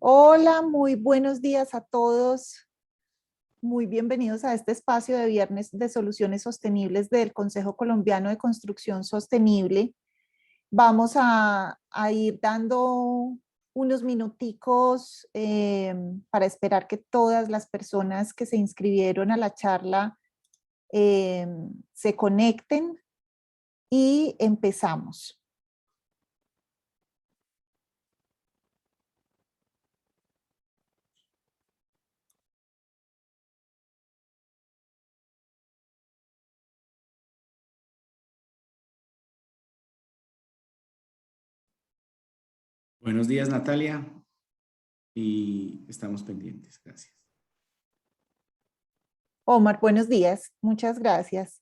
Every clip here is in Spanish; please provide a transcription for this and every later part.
Hola, muy buenos días a todos. Muy bienvenidos a este espacio de viernes de soluciones sostenibles del Consejo Colombiano de Construcción Sostenible. Vamos a ir dando unos minuticos para esperar que todas las personas que se inscribieron a la charla se conecten y empezamos. Buenos días, Natalia, y estamos pendientes. Gracias. Omar, buenos días. Muchas gracias.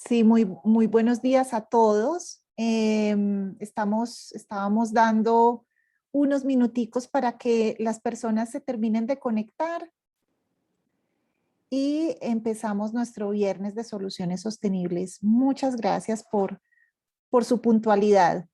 Sí, muy buenos días a todos. Estábamos dando unos minuticos para que las personas se terminen de conectar y empezamos nuestro viernes de soluciones sostenibles. Muchas gracias por su puntualidad.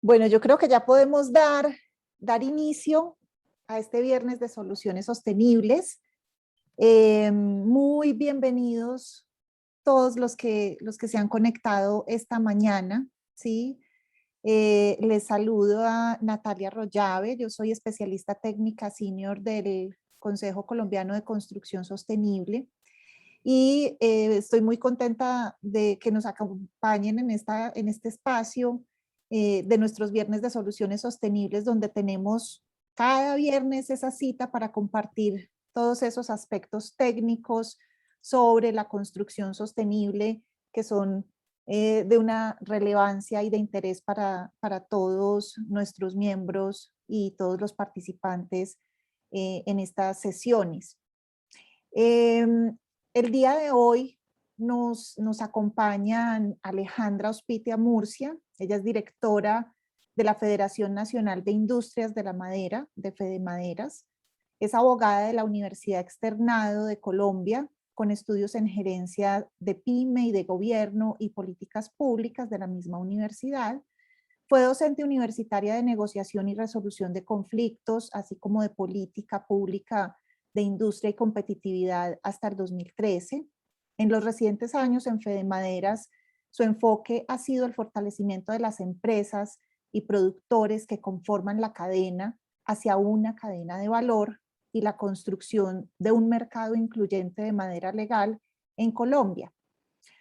Bueno, yo creo que ya podemos dar inicio a este viernes de soluciones sostenibles. Muy bienvenidos todos los que se han conectado esta mañana, ¿sí? Les saludo a Natalia Rollave, yo soy especialista técnica senior del Consejo Colombiano de Construcción Sostenible y estoy muy contenta de que nos acompañen en este espacio de nuestros viernes de soluciones sostenibles, donde tenemos cada viernes esa cita para compartir todos esos aspectos técnicos sobre la construcción sostenible que son de una relevancia y de interés para todos nuestros miembros y todos los participantes en estas sesiones. El día de hoy nos acompañan Alejandra Ospitia Murcia, ella es directora de la Federación Nacional de Industrias de la Madera, de Fedemaderas, es abogada de la Universidad Externado de Colombia, con estudios en gerencia de PYME y de gobierno y políticas públicas de la misma universidad. Fue docente universitaria de negociación y resolución de conflictos, así como de política pública de industria y competitividad hasta el 2013. En los recientes años en Fedemaderas, su enfoque ha sido el fortalecimiento de las empresas y productores que conforman la cadena hacia una cadena de valor y la construcción de un mercado incluyente de madera legal en Colombia.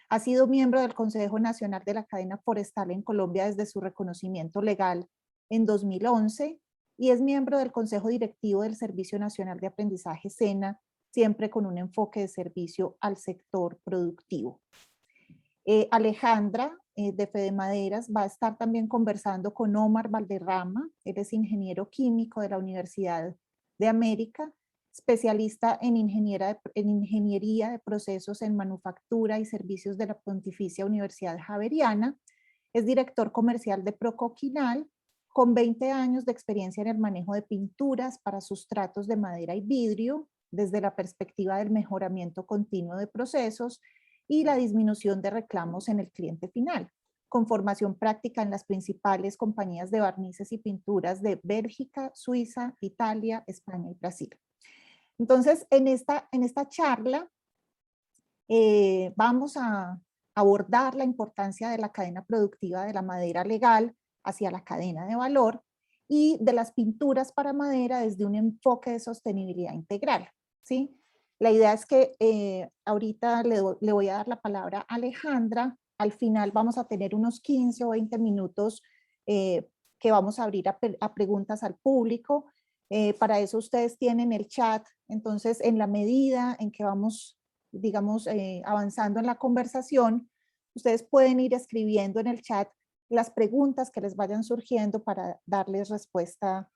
Ha sido miembro del Consejo Nacional de la Cadena Forestal en Colombia desde su reconocimiento legal en 2011 y es miembro del Consejo Directivo del Servicio Nacional de Aprendizaje SENA, siempre con un enfoque de servicio al sector productivo. Alejandra de Fedemaderas va a estar también conversando con Omar Valderrama, él es ingeniero químico de la Universidad de América, especialista en ingeniería de procesos en manufactura y servicios de la Pontificia Universidad Javeriana, es director comercial de Procoquinal, con 20 años de experiencia en el manejo de pinturas para sustratos de madera y vidrio, desde la perspectiva del mejoramiento continuo de procesos y la disminución de reclamos en el cliente final, con formación práctica en las principales compañías de barnices y pinturas de Bélgica, Suiza, Italia, España y Brasil. Entonces, en esta charla vamos a abordar la importancia de la cadena productiva de la madera legal hacia la cadena de valor y de las pinturas para madera desde un enfoque de sostenibilidad integral, ¿sí? La idea es que ahorita le voy a dar la palabra a Alejandra. Al final vamos a tener unos 15 o 20 minutos que vamos a abrir a preguntas al público. Para eso ustedes tienen el chat. Entonces, en la medida en que vamos, digamos, avanzando en la conversación, ustedes pueden ir escribiendo en el chat las preguntas que les vayan surgiendo para darles respuesta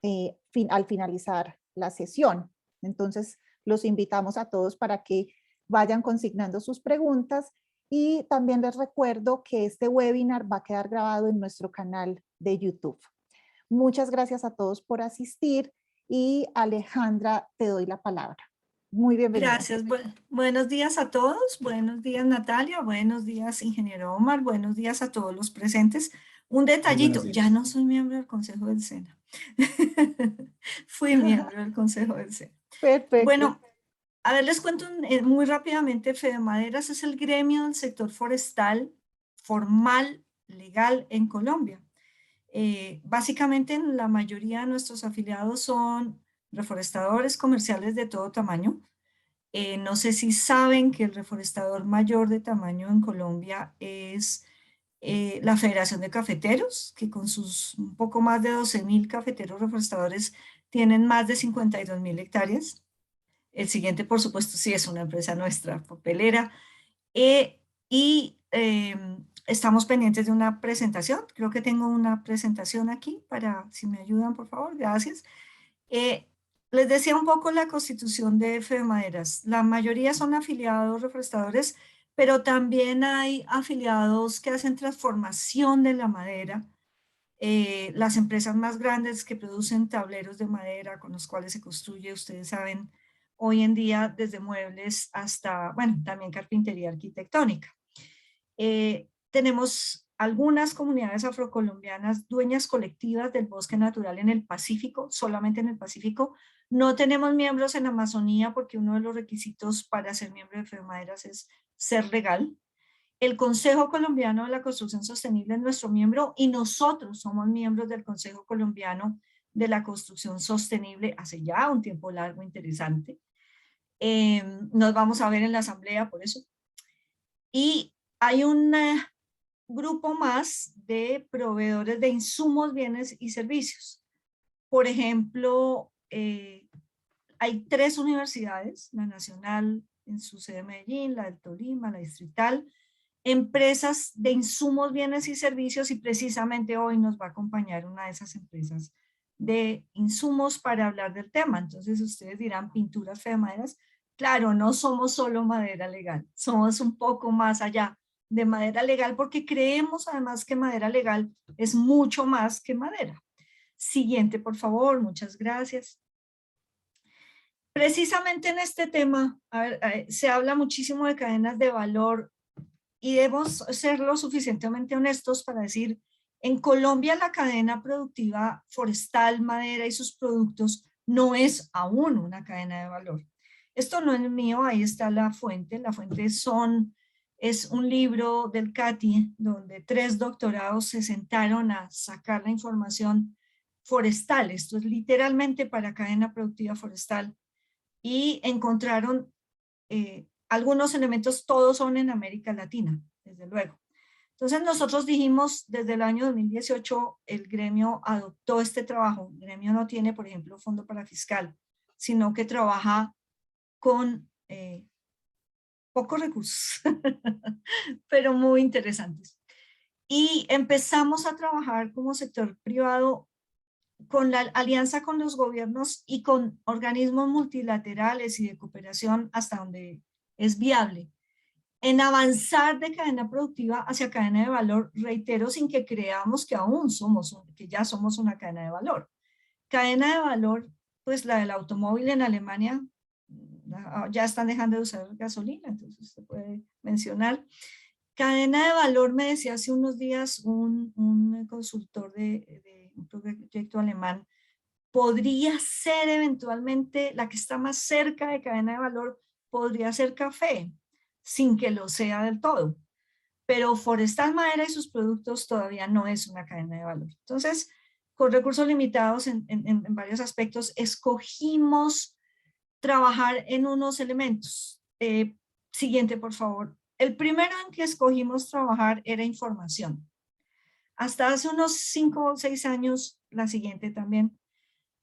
al finalizar la sesión. Entonces, los invitamos a todos para que vayan consignando sus preguntas y también les recuerdo que este webinar va a quedar grabado en nuestro canal de YouTube. Muchas gracias a todos por asistir y Alejandra, te doy la palabra. Muy bienvenida. Gracias. Buenos días a todos. Buenos días, Natalia. Buenos días, ingeniero Omar. Buenos días a todos los presentes. Un detallito, ya no soy miembro del Consejo del SENA. Fui miembro del Consejo del SENA. Perfecto. Bueno, a ver, les cuento muy rápidamente. Fedemaderas es el gremio del sector forestal formal, legal en Colombia. Básicamente, la mayoría de nuestros afiliados son reforestadores comerciales de todo tamaño. No sé si saben que el reforestador mayor de tamaño en Colombia es la Federación de Cafeteros, que con sus un poco más de 12.000 cafeteros reforestadores tienen más de 52.000 hectáreas. El siguiente, por supuesto, sí es una empresa nuestra, papelera. Estamos pendientes de una presentación. Creo que tengo una presentación aquí para, si me ayudan, por favor, gracias. Les decía un poco la constitución de Fedemaderas. La mayoría son afiliados reforestadores, pero también hay afiliados que hacen transformación de la madera. Las empresas más grandes que producen tableros de madera con los cuales se construye, ustedes saben, hoy en día desde muebles hasta, bueno, también carpintería arquitectónica. Tenemos algunas comunidades afrocolombianas dueñas colectivas del bosque natural en el Pacífico, solamente en el Pacífico. No tenemos miembros en Amazonía porque uno de los requisitos para ser miembro de FEDEMADERAS es ser legal. El Consejo Colombiano de la Construcción Sostenible es nuestro miembro y nosotros somos miembros del Consejo Colombiano de la Construcción Sostenible hace ya un tiempo largo, interesante. Nos vamos a ver en la asamblea por eso. Y hay un grupo más de proveedores de insumos, bienes y servicios. Por ejemplo, hay 3 universidades, la Nacional en su sede de Medellín, la del Tolima, la Distrital, empresas de insumos, bienes y servicios, y precisamente hoy nos va a acompañar una de esas empresas de insumos para hablar del tema. Entonces ustedes dirán, pinturas FEDEMADERAS. Claro, no somos solo madera legal, somos un poco más allá de madera legal porque creemos además que madera legal es mucho más que madera. Siguiente, por favor, muchas gracias. Precisamente en este tema, se habla muchísimo de cadenas de valor y debemos ser lo suficientemente honestos para decir, en Colombia la cadena productiva forestal, madera y sus productos no es aún una cadena de valor. Esto no es mío, ahí está la fuente es un libro del CATI donde 3 doctorados se sentaron a sacar la información forestal, esto es literalmente para cadena productiva forestal, y encontraron algunos elementos, todos son en América Latina, desde luego. Entonces nosotros dijimos, desde el año 2018, el gremio adoptó este trabajo. El gremio no tiene, por ejemplo, fondo para fiscal, sino que trabaja con pocos recursos, pero muy interesantes. Y empezamos a trabajar como sector privado con la alianza con los gobiernos y con organismos multilaterales y de cooperación hasta donde es viable, en avanzar de cadena productiva hacia cadena de valor, reitero, sin que creamos que aún que ya somos una cadena de valor. Cadena de valor, pues la del automóvil en Alemania, ya están dejando de usar gasolina, entonces se puede mencionar. Cadena de valor, me decía hace unos días un consultor de un proyecto alemán, podría ser eventualmente la que está más cerca de cadena de valor, podría ser café, sin que lo sea del todo. Pero forestal, madera y sus productos todavía no es una cadena de valor. Entonces, con recursos limitados en varios aspectos, escogimos trabajar en unos elementos. Siguiente, por favor. El primero en que escogimos trabajar era información. Hasta hace unos 5 o 6 años, la siguiente también,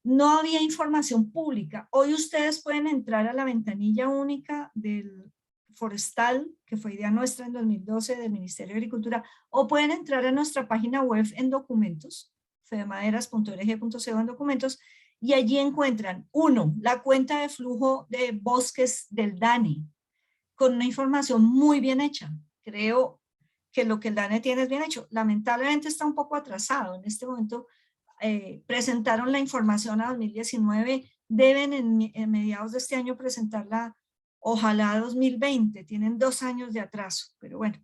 no había información pública. Hoy ustedes pueden entrar a la ventanilla única del forestal, que fue idea nuestra en 2012 del Ministerio de Agricultura, o pueden entrar a nuestra página web en documentos, fedemaderas.org.co en documentos, y allí encuentran, 1, la cuenta de flujo de bosques del DANE, con una información muy bien hecha. Creo que lo que el DANE tiene es bien hecho. Lamentablemente está un poco atrasado. En este momento presentaron la información a 2019, deben en mediados de este año presentarla, ojalá 2020, tienen 2 años de atraso, pero bueno.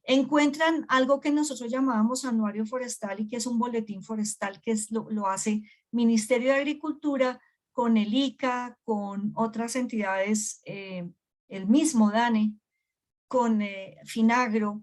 Encuentran algo que nosotros llamábamos anuario forestal y que es un boletín forestal que lo hace Ministerio de Agricultura con el ICA, con otras entidades, el mismo DANE, con Finagro.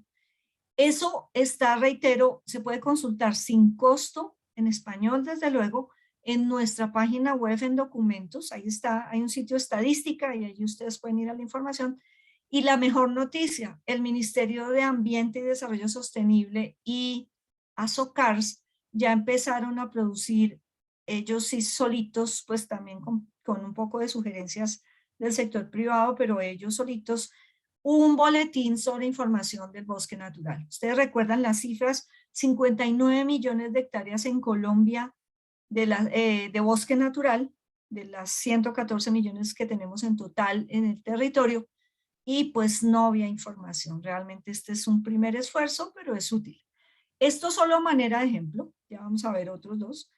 Eso está, reitero, se puede consultar sin costo, en español desde luego, en nuestra página web en documentos. Ahí está, hay un sitio estadística y allí ustedes pueden ir a la información. Y la mejor noticia, el Ministerio de Ambiente y Desarrollo Sostenible y ASOCARS ya empezaron a producir, ellos sí solitos, pues también con un poco de sugerencias del sector privado, pero ellos solitos, un boletín sobre información del bosque natural. Ustedes recuerdan las cifras, 59 millones de hectáreas en Colombia de bosque natural, de las 114 millones que tenemos en total en el territorio, y pues no había información. Realmente este es un primer esfuerzo, pero es útil. Esto solo a manera de ejemplo, ya vamos a ver otros 2.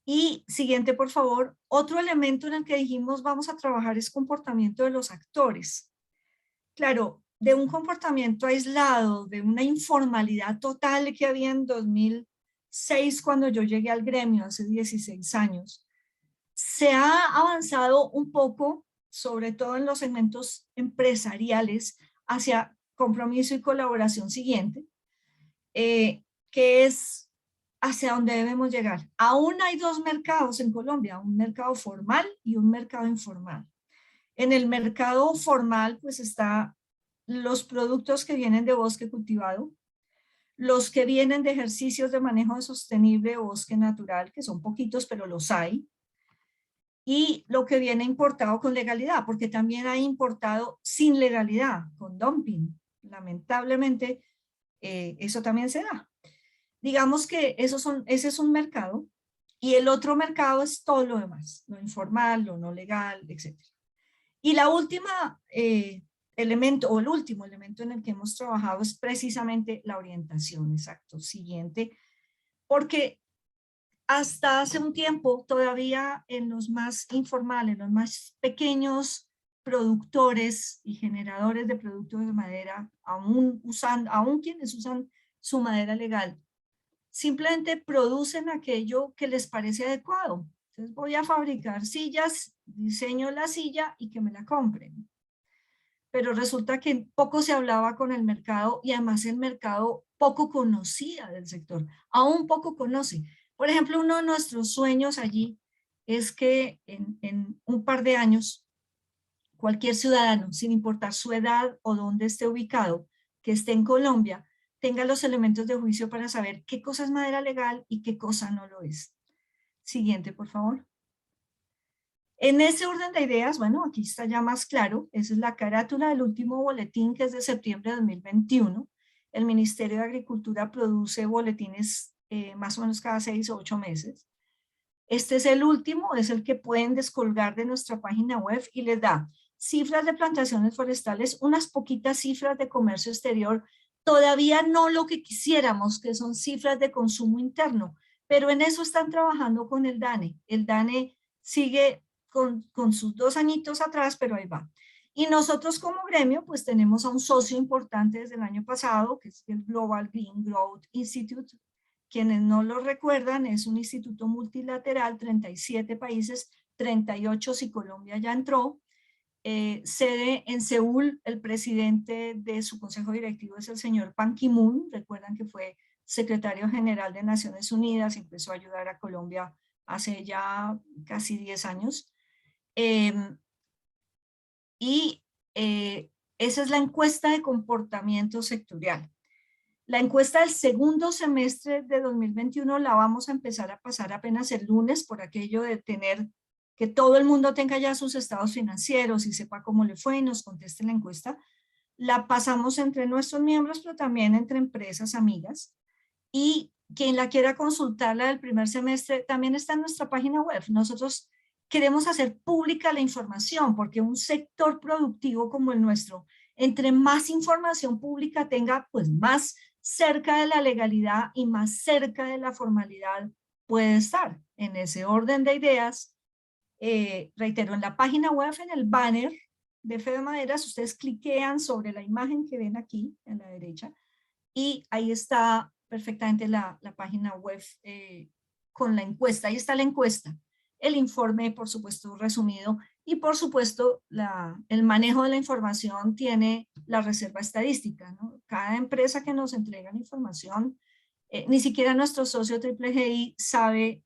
Y siguiente, por favor, otro elemento en el que dijimos vamos a trabajar es comportamiento de los actores. Claro, de un comportamiento aislado, de una informalidad total que había en 2006 cuando yo llegué al gremio hace 16 años, se ha avanzado un poco, sobre todo en los segmentos empresariales, hacia compromiso y colaboración siguiente, que es hacia donde debemos llegar. Aún hay dos mercados en Colombia, un mercado formal y un mercado informal. En el mercado formal, pues está los productos que vienen de bosque cultivado, los que vienen de ejercicios de manejo sostenible o bosque natural, que son poquitos, pero los hay, y lo que viene importado con legalidad, porque también hay importado sin legalidad, con dumping. Lamentablemente, eso también se da. Digamos que ese es un mercado, y el otro mercado es todo lo demás, lo informal, lo no legal, etc. Y la última elemento, o el último elemento en el que hemos trabajado es precisamente la orientación, exacto, siguiente, porque hasta hace un tiempo todavía en los más informales, los más pequeños productores y generadores de productos de madera, aún quienes usan su madera legal, simplemente producen aquello que les parece adecuado. Entonces voy a fabricar sillas, diseño la silla y que me la compren. Pero resulta que poco se hablaba con el mercado y además el mercado poco conocía del sector, aún poco conoce. Por ejemplo, uno de nuestros sueños allí es que en un par de años cualquier ciudadano, sin importar su edad o dónde esté ubicado, que esté en Colombia, tenga los elementos de juicio para saber qué cosa es madera legal y qué cosa no lo es. Siguiente, por favor. En ese orden de ideas, bueno, aquí está ya más claro, esa es la carátula del último boletín que es de septiembre de 2021. El Ministerio de Agricultura produce boletines más o menos cada 6 o 8 meses. Este es el último, es el que pueden descolgar de nuestra página web y les da cifras de plantaciones forestales, unas poquitas cifras de comercio exterior, todavía no lo que quisiéramos, que son cifras de consumo interno, pero en eso están trabajando con el DANE. El DANE sigue con sus 2 añitos atrás, pero ahí va. Y nosotros como gremio, pues tenemos a un socio importante desde el año pasado, que es el Global Green Growth Institute. Quienes no lo recuerdan, es un instituto multilateral, 37 países, 38 si Colombia ya entró. Sede en Seúl, el presidente de su consejo directivo es el señor Ban Ki-moon. Recuerdan que fue secretario general de Naciones Unidas y empezó a ayudar a Colombia hace ya casi 10 años. Esa es la encuesta de comportamiento sectorial. La encuesta del segundo semestre de 2021 la vamos a empezar a pasar apenas el lunes por aquello de tener que todo el mundo tenga ya sus estados financieros y sepa cómo le fue y nos conteste la encuesta. La pasamos entre nuestros miembros, pero también entre empresas amigas. Y quien la quiera consultar, la del primer semestre, también está en nuestra página web. Nosotros queremos hacer pública la información porque un sector productivo como el nuestro, entre más información pública tenga, pues más cerca de la legalidad y más cerca de la formalidad puede estar. En ese orden de ideas, reitero, en la página web, en el banner de Fede Maderas, ustedes cliquean sobre la imagen que ven aquí en la derecha y ahí está perfectamente la página web con la encuesta. Ahí está la encuesta, el informe, por supuesto, resumido, y por supuesto el manejo de la información tiene la reserva estadística, ¿no? Cada empresa que nos entrega la información, ni siquiera nuestro socio Triple GI sabe,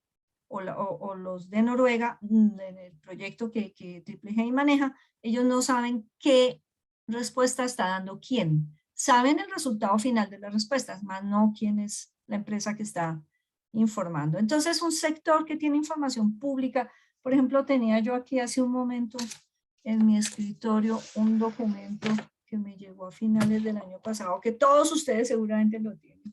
o los de Noruega, en el proyecto que Triple GI maneja, ellos no saben qué respuesta está dando quién. Saben el resultado final de las respuestas, más no quién es la empresa que está informando. Entonces, un sector que tiene información pública, por ejemplo, tenía yo aquí hace un momento en mi escritorio un documento que me llegó a finales del año pasado, que todos ustedes seguramente lo tienen,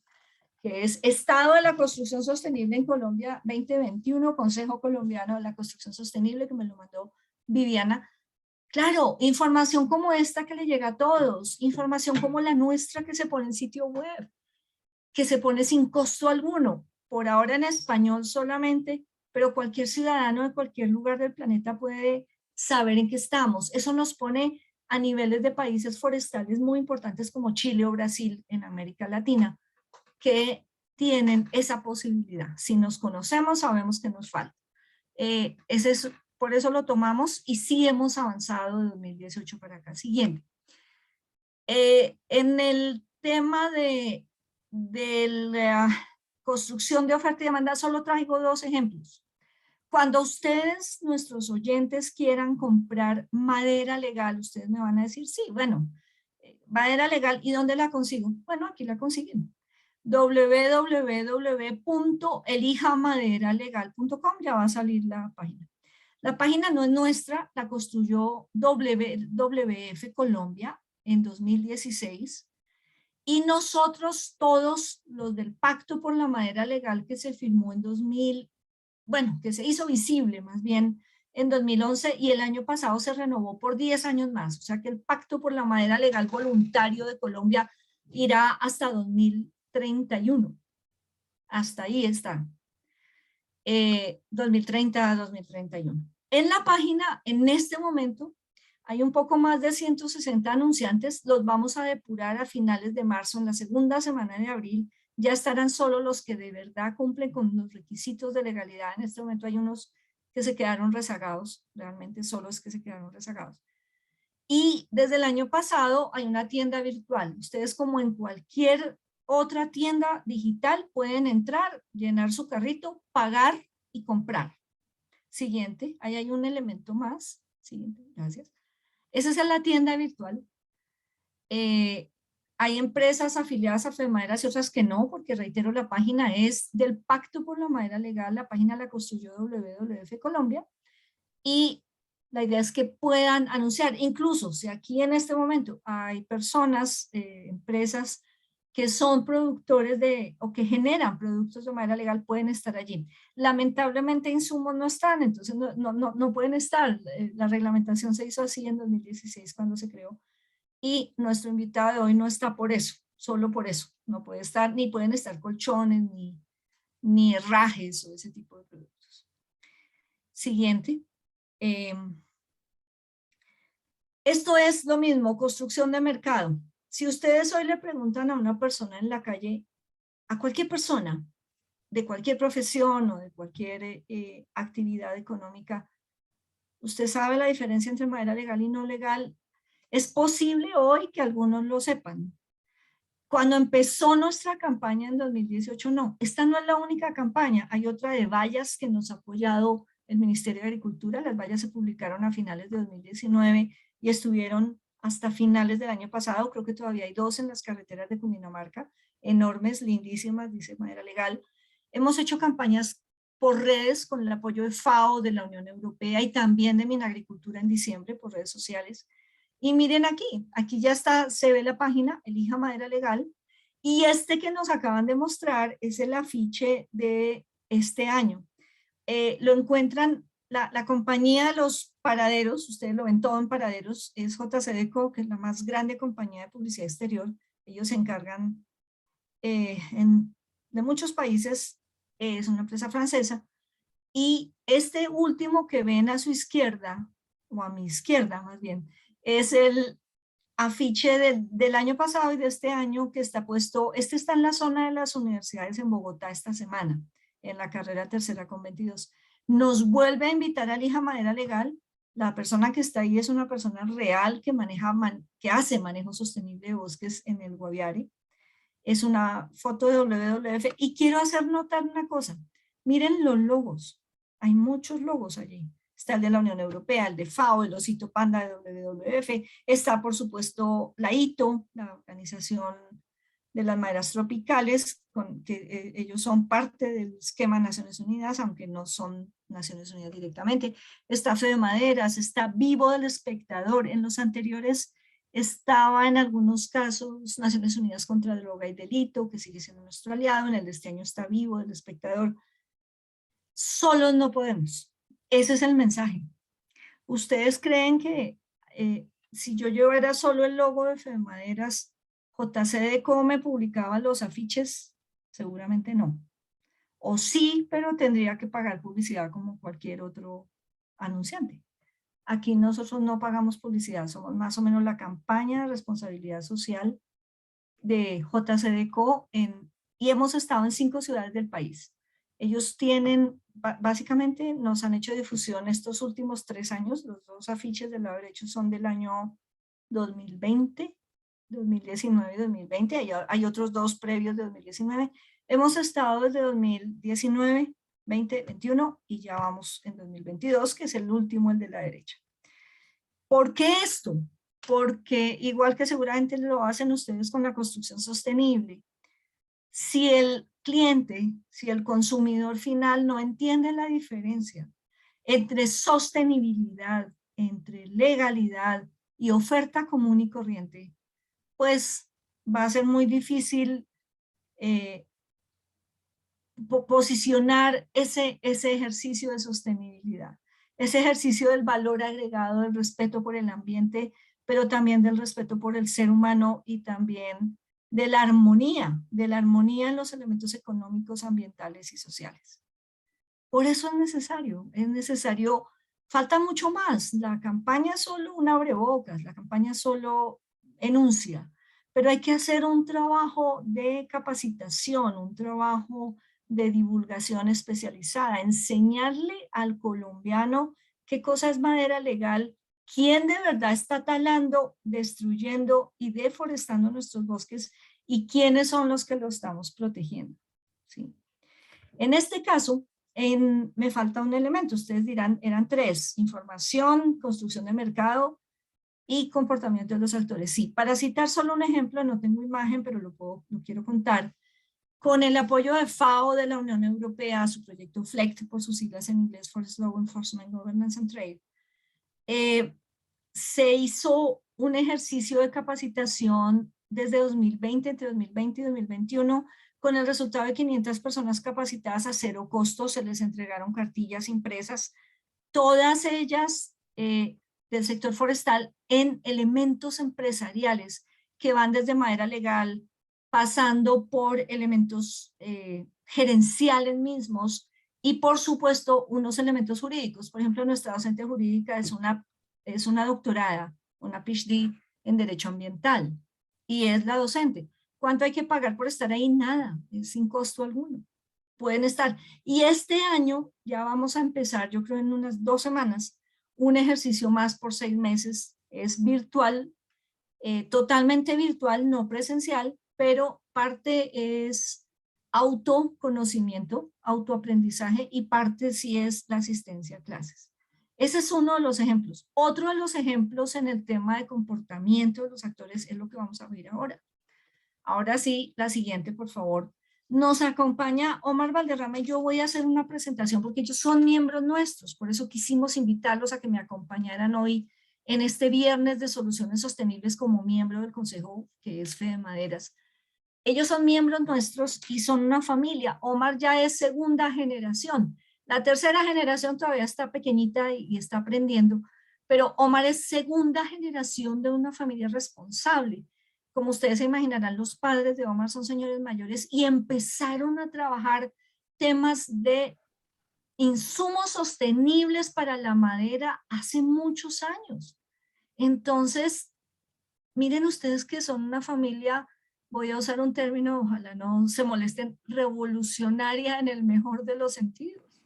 que es Estado de la Construcción Sostenible en Colombia 2021, Consejo Colombiano de la Construcción Sostenible, que me lo mandó Viviana. Claro, información como esta que le llega a todos, información como la nuestra que se pone en sitio web, que se pone sin costo alguno, por ahora en español solamente, pero cualquier ciudadano de cualquier lugar del planeta puede saber en qué estamos. Eso nos pone a niveles de países forestales muy importantes como Chile o Brasil en América Latina, que tienen esa posibilidad. Si nos conocemos, sabemos que nos falta. Por eso lo tomamos y sí hemos avanzado de 2018 para acá. Siguiente. En el tema de la construcción de oferta y demanda, solo traigo 2 ejemplos. Cuando ustedes, nuestros oyentes, quieran comprar madera legal, ustedes me van a decir, sí, bueno, madera legal, ¿y dónde la consigo? Bueno, aquí la consiguen. www.elijamaderalegal.com, ya va a salir la página. La página no es nuestra, la construyó WWF Colombia en 2016. Y nosotros todos los del Pacto por la Madera Legal que se firmó en 2000, bueno, que se hizo visible más bien en 2011 y el año pasado se renovó por 10 años más. O sea que el Pacto por la Madera Legal Voluntario de Colombia irá hasta 2031. Hasta ahí está. 2030 a 2031. En la página, en este momento, hay un poco más de 160 anunciantes. Los vamos a depurar a finales de marzo, en la segunda semana de abril. Ya estarán solo los que de verdad cumplen con los requisitos de legalidad. En este momento hay unos que se quedaron rezagados, realmente solo es que se quedaron rezagados. Y desde el año pasado hay una tienda virtual. Ustedes, como en cualquier otra tienda digital, pueden entrar, llenar su carrito, pagar y comprar. Siguiente, ahí hay un elemento más. Siguiente, gracias. Esa es la tienda virtual. Hay empresas afiliadas a FEMADERAS y otras que no, porque reitero, la página es del Pacto por la Madera Legal, la página la construyó WWF Colombia, y la idea es que puedan anunciar, incluso si aquí en este momento hay personas, empresas que son productores o que generan productos de madera legal, pueden estar allí. Lamentablemente insumos no están, entonces no pueden estar. La reglamentación se hizo así en 2016 cuando se creó, y nuestro invitado de hoy no está por eso, solo por eso. No puede estar, ni pueden estar colchones, ni herrajes o ese tipo de productos. Siguiente. Esto es lo mismo, construcción de mercado. Si ustedes hoy le preguntan a una persona en la calle, a cualquier persona, de cualquier profesión o de cualquier actividad económica, ¿usted sabe la diferencia entre madera legal y no legal? Es posible hoy que algunos lo sepan. Cuando empezó nuestra campaña en 2018, no. Esta no es la única campaña. Hay otra de vallas que nos ha apoyado el Ministerio de Agricultura. Las vallas se publicaron a finales de 2019 y estuvieron hasta finales del año pasado. Creo que todavía hay 2 en las carreteras de Cundinamarca. Enormes, lindísimas, dice madera legal. Hemos hecho campañas por redes con el apoyo de FAO, de la Unión Europea y también de Minagricultura en diciembre por redes sociales. Y miren aquí ya está, se ve la página, Elija Madera Legal, y este que nos acaban de mostrar es el afiche de este año. Lo encuentran, la compañía de los paraderos, ustedes lo ven todo en paraderos, es JCDecaux, que es la más grande compañía de publicidad exterior. Ellos se encargan de muchos países, es una empresa francesa, y este último que ven a su izquierda, o a mi izquierda más bien, es el afiche del año pasado y de este año que está puesto. Este está en la zona de las universidades en Bogotá esta semana, en la carrera tercera con 22. Nos vuelve a invitar a Elija Madera Legal. La persona que está ahí es una persona real que que hace manejo sostenible de bosques en el Guaviare. Es una foto de WWF y quiero hacer notar una cosa. Miren los logos. Hay muchos logos allí. Está el de la Unión Europea, el de FAO, el osito panda de WWF. Está, por supuesto, la ITO, la Organización de las Maderas Tropicales, que ellos son parte del esquema Naciones Unidas, aunque no son Naciones Unidas directamente. Está FEMADERAS, está Vivo del Espectador. En los anteriores estaba en algunos casos Naciones Unidas contra Droga y Delito, que sigue siendo nuestro aliado. En el de este año está Vivo del Espectador. Solos no podemos. Ese es el mensaje. ¿Ustedes creen que si yo llevara solo el logo de FEMADERAS, JCDecaux me publicaba los afiches? Seguramente no. O sí, pero tendría que pagar publicidad como cualquier otro anunciante. Aquí nosotros no pagamos publicidad, somos más o menos la campaña de responsabilidad social de JCDecaux y hemos estado en 5 ciudades del país. Ellos tienen, básicamente nos han hecho difusión estos últimos 3 años, los 2 afiches del lado derecho son del año 2020, 2019 y 2020, hay otros 2 previos de 2019. Hemos estado desde 2019, 20, 21 y ya vamos en 2022, que es el último, el de la derecha. ¿Por qué esto? Porque igual que seguramente lo hacen ustedes con la construcción sostenible, si el cliente, si el consumidor final no entiende la diferencia entre sostenibilidad, entre legalidad y oferta común y corriente, pues va a ser muy difícil posicionar ese ejercicio de sostenibilidad, ese ejercicio del valor agregado, del respeto por el ambiente, pero también del respeto por el ser humano y también de la armonía en los elementos económicos, ambientales y sociales. Por eso es necesario, falta mucho más. La campaña es solo un abrebocas, la campaña solo enuncia, pero hay que hacer un trabajo de capacitación, un trabajo de divulgación especializada, enseñarle al colombiano qué cosa es madera legal, quién de verdad está talando, destruyendo y deforestando nuestros bosques y quiénes son los que lo estamos protegiendo. ¿Sí? En este caso, me falta un elemento, ustedes dirán, eran 3, información, construcción de mercado y comportamiento de los actores. Sí, para citar solo un ejemplo, no tengo imagen, pero lo quiero contar. Con el apoyo de FAO de la Unión Europea, su proyecto FLECT, por sus siglas en inglés, Forest Law Enforcement, Governance and Trade, se hizo un ejercicio de capacitación desde 2020, entre 2020 y 2021, con el resultado de 500 personas capacitadas a 0 costo, se les entregaron cartillas impresas, todas ellas del sector forestal en elementos empresariales que van desde madera legal, pasando por elementos gerenciales mismos y por supuesto unos elementos jurídicos. Por ejemplo, nuestra docente jurídica es una doctorada, una PhD en Derecho Ambiental y es la docente. ¿Cuánto hay que pagar por estar ahí? Nada, es sin costo alguno. Pueden estar. Y este año ya vamos a empezar, yo creo en unas 2 semanas, un ejercicio más por 6 meses. Es virtual, totalmente virtual, no presencial, pero parte es autoconocimiento, autoaprendizaje y parte sí es la asistencia a clases. Ese es uno de los ejemplos. Otro de los ejemplos en el tema de comportamiento de los actores es lo que vamos a ver ahora. Ahora sí, la siguiente, por favor. Nos acompaña Omar Valderrama y yo voy a hacer una presentación porque ellos son miembros nuestros, por eso quisimos invitarlos a que me acompañaran hoy en este viernes de soluciones sostenibles como miembro del consejo que es FEDEMADERAS. Ellos son miembros nuestros y son una familia. Omar ya es 2ª generación. La 3ª generación todavía está pequeñita y está aprendiendo, pero Omar es 2ª generación de una familia responsable. Como ustedes se imaginarán, los padres de Omar son señores mayores y empezaron a trabajar temas de insumos sostenibles para la madera hace muchos años. Entonces, miren ustedes que son una familia, voy a usar un término, ojalá no se molesten, revolucionaria en el mejor de los sentidos,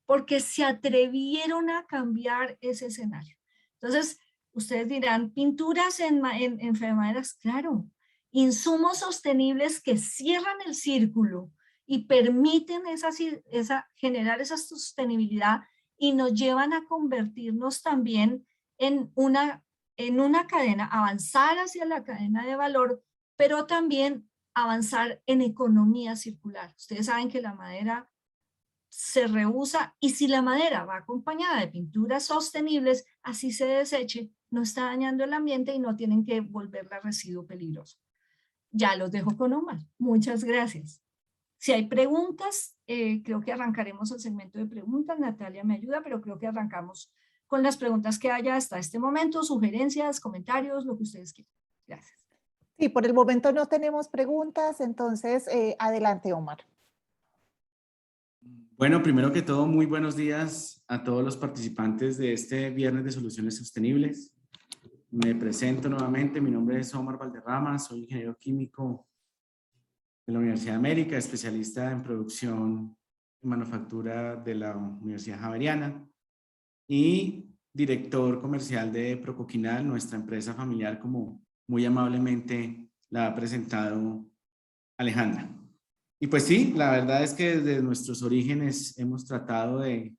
porque se atrevieron a cambiar ese escenario. Entonces, ustedes dirán, pinturas en FEDEMADERAS, claro, insumos sostenibles que cierran el círculo y permiten generar esa sostenibilidad y nos llevan a convertirnos también en una cadena, avanzar hacia la cadena de valor, pero también avanzar en economía circular. Ustedes saben que la madera se reusa y si la madera va acompañada de pinturas sostenibles, así se deseche, no está dañando el ambiente y no tienen que volverla residuo peligroso. Ya los dejo con Omar. Muchas gracias. Si hay preguntas, creo que arrancaremos el segmento de preguntas. Natalia me ayuda, pero creo que arrancamos con las preguntas que haya hasta este momento, sugerencias, comentarios, lo que ustedes quieran. Gracias. Sí, por el momento no tenemos preguntas, entonces adelante, Omar. Bueno, primero que todo, muy buenos días a todos los participantes de este Viernes de Soluciones Sostenibles. Me presento nuevamente, mi nombre es Omar Valderrama, soy ingeniero químico de la Universidad de América, especialista en producción y manufactura de la Universidad Javeriana y director comercial de Procoquinal, nuestra empresa familiar, como muy amablemente la ha presentado Alejandra. Y pues sí, la verdad es que desde nuestros orígenes hemos tratado de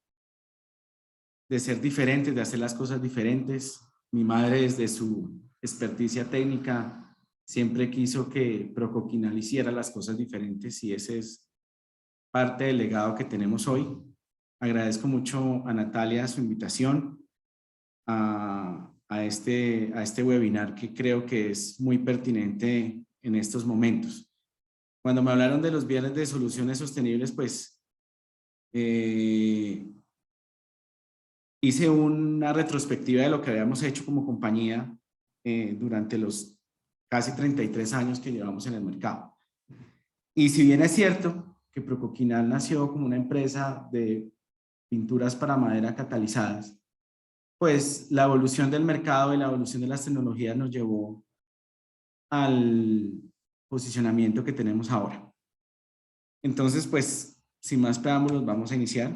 ser diferentes, de hacer las cosas diferentes. Mi madre, desde su experticia técnica, siempre quiso que Procoquinal hiciera las cosas diferentes y ese es parte del legado que tenemos hoy. Agradezco mucho a Natalia su invitación a este webinar que creo que es muy pertinente en estos momentos. Cuando me hablaron de los viernes de soluciones sostenibles, pues hice una retrospectiva de lo que habíamos hecho como compañía durante los casi 33 años que llevamos en el mercado. Y si bien es cierto que Procoquinal nació como una empresa de pinturas para madera catalizadas, pues la evolución del mercado y la evolución de las tecnologías nos llevó al posicionamiento que tenemos ahora. Entonces, pues, sin más preámbulos, vamos a iniciar.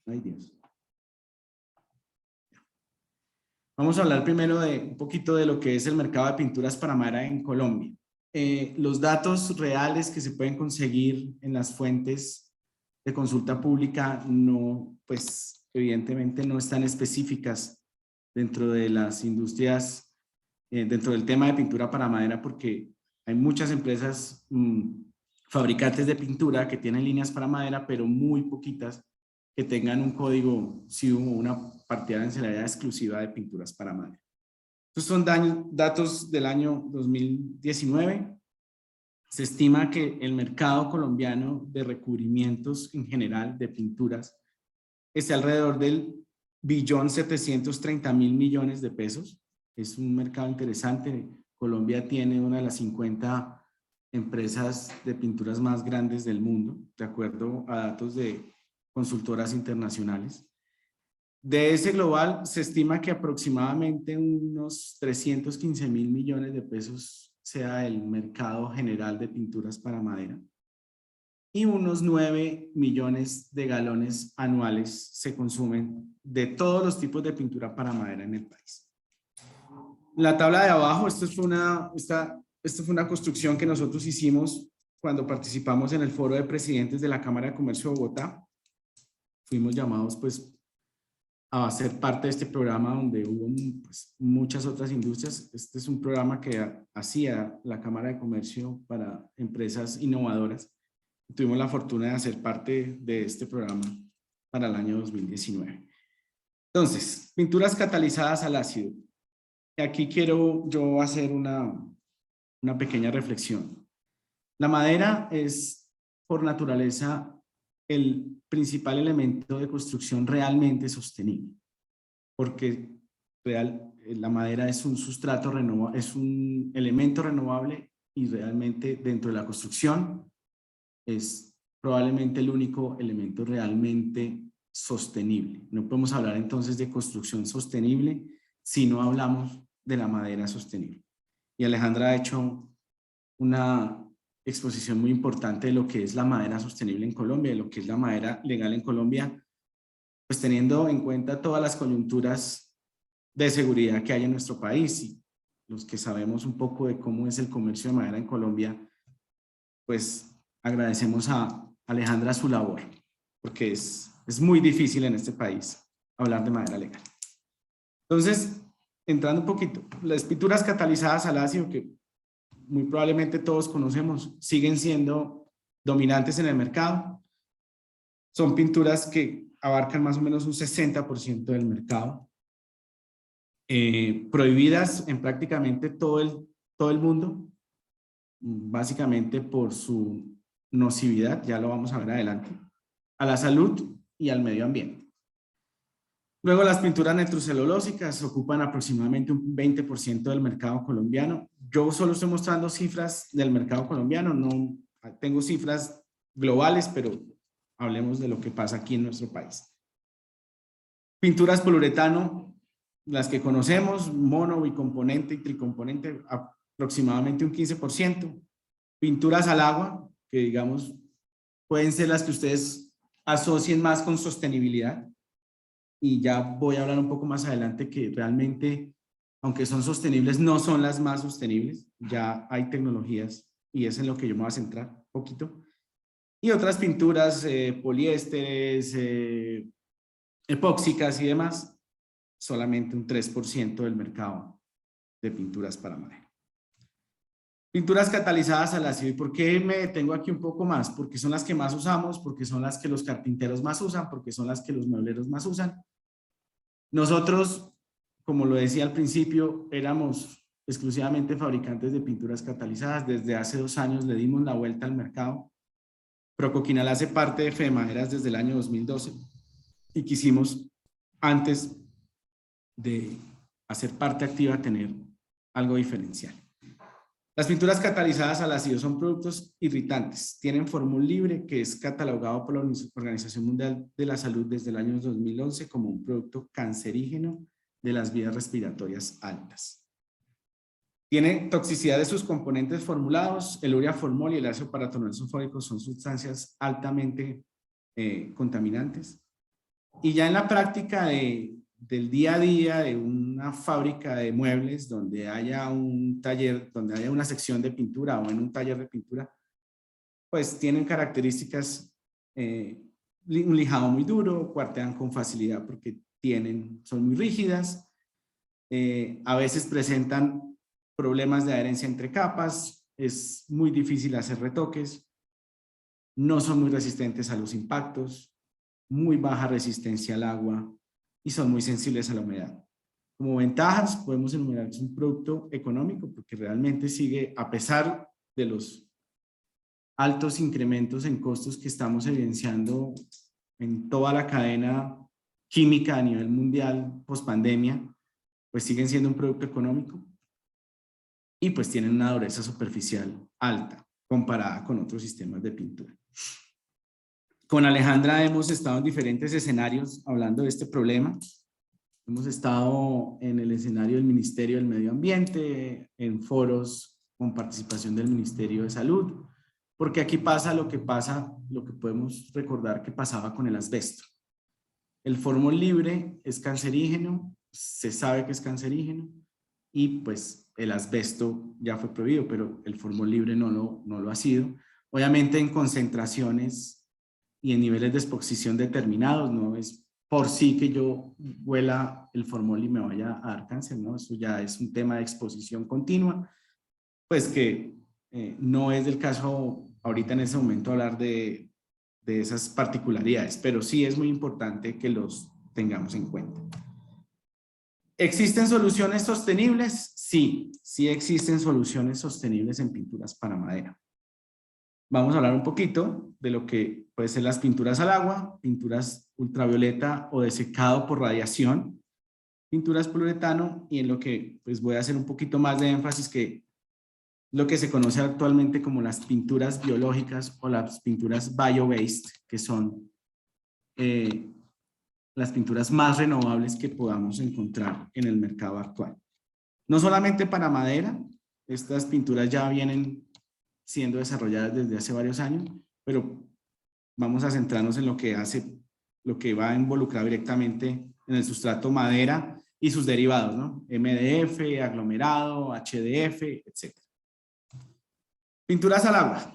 Ay, Dios. Vamos a hablar primero de un poquito de lo que es el mercado de pinturas para madera en Colombia. Los datos reales que se pueden conseguir en las fuentes de consulta pública no, pues, evidentemente no están específicas dentro de las industrias, dentro del tema de pintura para madera, porque hay muchas empresas fabricantes de pintura que tienen líneas para madera, pero muy poquitas que tengan un código SIU o una partida de arancelariedad exclusiva de pinturas para madera. Estos son datos del año 2019. Se estima que el mercado colombiano de recubrimientos en general de pinturas está alrededor del 1.730.000.000.000 de pesos. Es un mercado interesante. Colombia tiene una de las 50 empresas de pinturas más grandes del mundo, de acuerdo a datos de consultoras internacionales. De ese global se estima que aproximadamente unos 315.000.000.000 de pesos sea el mercado general de pinturas para madera y unos 9 millones de galones anuales se consumen de todos los tipos de pintura para madera en el país. La tabla de abajo, esto fue una construcción que nosotros hicimos cuando participamos en el foro de presidentes de la Cámara de Comercio de Bogotá. Fuimos llamados pues a ser parte de este programa donde hubo pues, muchas otras industrias. Este es un programa que hacía la Cámara de Comercio para empresas innovadoras. Tuvimos la fortuna de hacer parte de este programa para el año 2019. Entonces, pinturas catalizadas al ácido. Aquí quiero yo hacer una pequeña reflexión. La madera es, por naturaleza, el principal elemento de construcción realmente sostenible, porque la madera es un sustrato renovable, es un elemento renovable y realmente dentro de la construcción es probablemente el único elemento realmente sostenible. No podemos hablar entonces de construcción sostenible si no hablamos de la madera sostenible. Y Alejandra ha hecho una exposición muy importante de lo que es la madera sostenible en Colombia, de lo que es la madera legal en Colombia, pues teniendo en cuenta todas las coyunturas de seguridad que hay en nuestro país y los que sabemos un poco de cómo es el comercio de madera en Colombia, pues agradecemos a Alejandra su labor, porque es muy difícil en este país hablar de madera legal. Entonces, entrando un poquito, las pinturas catalizadas al ácido que muy probablemente todos conocemos, siguen siendo dominantes en el mercado. Son pinturas que abarcan más o menos un 60% del mercado. Prohibidas en prácticamente todo el mundo, básicamente por su nocividad, ya lo vamos a ver adelante, a la salud y al medio ambiente. Luego las pinturas nitrocelulósicas ocupan aproximadamente un 20% del mercado colombiano. Yo solo estoy mostrando cifras del mercado colombiano, no tengo cifras globales, pero hablemos de lo que pasa aquí en nuestro país. Pinturas poliuretano, las que conocemos, mono, bicomponente y tricomponente, aproximadamente un 15%. Pinturas al agua, que digamos pueden ser las que ustedes asocien más con sostenibilidad. Y ya voy a hablar un poco más adelante que realmente, aunque son sostenibles, no son las más sostenibles. Ya hay tecnologías y es en lo que yo me voy a centrar un poquito. Y otras pinturas, poliésteres, epóxicas y demás, solamente un 3% del mercado de pinturas para madera. Pinturas catalizadas al ácido. ¿Y por qué me detengo aquí un poco más? Porque son las que más usamos, porque son las que los carpinteros más usan, porque son las que los muebleros más usan. Nosotros, como lo decía al principio, éramos exclusivamente fabricantes de pinturas catalizadas. Desde hace 2 años le dimos la vuelta al mercado. Procoquinal hace parte de Fedemaderas desde el año 2012 y quisimos, antes de hacer parte activa, tener algo diferencial. Las pinturas catalizadas al ácido son productos irritantes. Tienen formol libre, que es catalogado por la Organización Mundial de la Salud desde el año 2011 como un producto cancerígeno de las vías respiratorias altas. Tiene toxicidad de sus componentes formulados. El ureaformol y el ácido paratonal sulfórico son sustancias altamente contaminantes. Y ya en la práctica del día a día de una fábrica de muebles donde haya un taller, donde haya una sección de pintura o en un taller de pintura, pues tienen características, un lijado muy duro, cuartean con facilidad porque son muy rígidas, a veces presentan problemas de adherencia entre capas, es muy difícil hacer retoques, no son muy resistentes a los impactos, muy baja resistencia al agua y son muy sensibles a la humedad. Como ventajas podemos enumerar que es un producto económico porque realmente sigue, a pesar de los altos incrementos en costos que estamos evidenciando en toda la cadena química a nivel mundial post-pandemia, pues siguen siendo un producto económico y pues tienen una dureza superficial alta comparada con otros sistemas de pintura. Con Alejandra hemos estado en diferentes escenarios hablando de este problema. Hemos estado en el escenario del Ministerio del Medio Ambiente, en foros con participación del Ministerio de Salud, porque aquí pasa, lo que podemos recordar que pasaba con el asbesto. El formol libre es cancerígeno, se sabe que es cancerígeno, y pues el asbesto ya fue prohibido, pero el formol libre no lo ha sido. Obviamente en concentraciones y en niveles de exposición determinados, no es por sí que yo huela el formol y me vaya a dar cáncer, ¿no? Eso ya es un tema de exposición continua, pues que no es del caso ahorita en ese momento hablar de esas particularidades, pero sí es muy importante que los tengamos en cuenta. ¿Existen soluciones sostenibles? Sí, sí existen soluciones sostenibles en pinturas para madera. Vamos a hablar un poquito de lo que puede ser las pinturas al agua, pinturas ultravioleta o de secado por radiación, pinturas poliuretano, y en lo que pues voy a hacer un poquito más de énfasis, que lo que se conoce actualmente como las pinturas biológicas o las pinturas bio-based, que son las pinturas más renovables que podamos encontrar en el mercado actual. No solamente para madera, estas pinturas ya vienen siendo desarrolladas desde hace varios años, pero vamos a centrarnos en lo que va involucrado directamente en el sustrato madera y sus derivados, ¿no? MDF, aglomerado, HDF, etc. Pinturas al agua.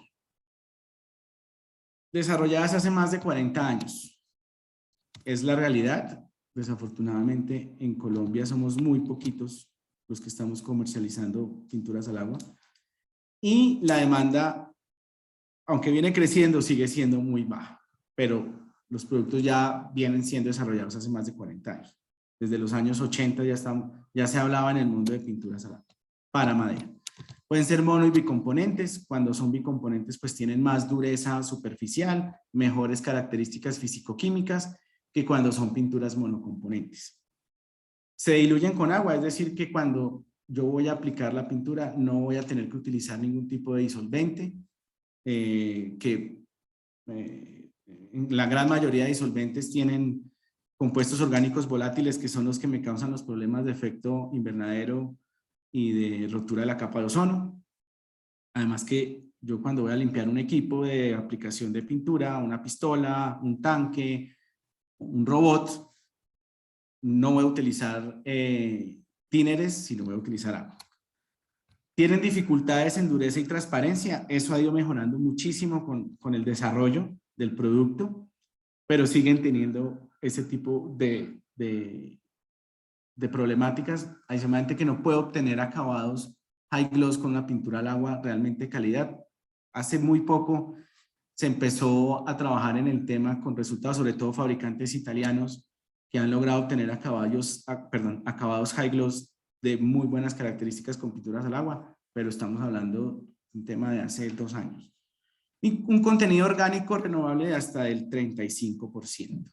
Desarrolladas hace más de 40 años. Es la realidad. Desafortunadamente en Colombia somos muy poquitos los que estamos comercializando pinturas al agua. Y la demanda, aunque viene creciendo, sigue siendo muy baja. Pero los productos ya vienen siendo desarrollados hace más de 40 años. Desde los años 80 ya se hablaba en el mundo de pinturas al agua para madera. Pueden ser mono y bicomponentes. Cuando son bicomponentes, pues tienen más dureza superficial, mejores características físico-químicas que cuando son pinturas monocomponentes. Se diluyen con agua, es decir, que cuando yo voy a aplicar la pintura no voy a tener que utilizar ningún tipo de disolvente, que la gran mayoría de disolventes tienen compuestos orgánicos volátiles que son los que me causan los problemas de efecto invernadero y de rotura de la capa de ozono. Además que yo cuando voy a limpiar un equipo de aplicación de pintura, una pistola, un tanque, un robot, no voy a utilizar tíneres, sino voy a utilizar agua. Tienen dificultades en dureza y transparencia. Eso ha ido mejorando muchísimo con el desarrollo del producto, pero siguen teniendo ese tipo de problemáticas. Adicionalmente que no puedo obtener acabados high gloss con una pintura al agua realmente de calidad. Hace muy poco se empezó a trabajar en el tema con resultados, sobre todo fabricantes italianos que han logrado obtener acabados high gloss de muy buenas características con pinturas al agua, pero estamos hablando de un tema de hace 2 años. Y un contenido orgánico renovable de hasta el 35%.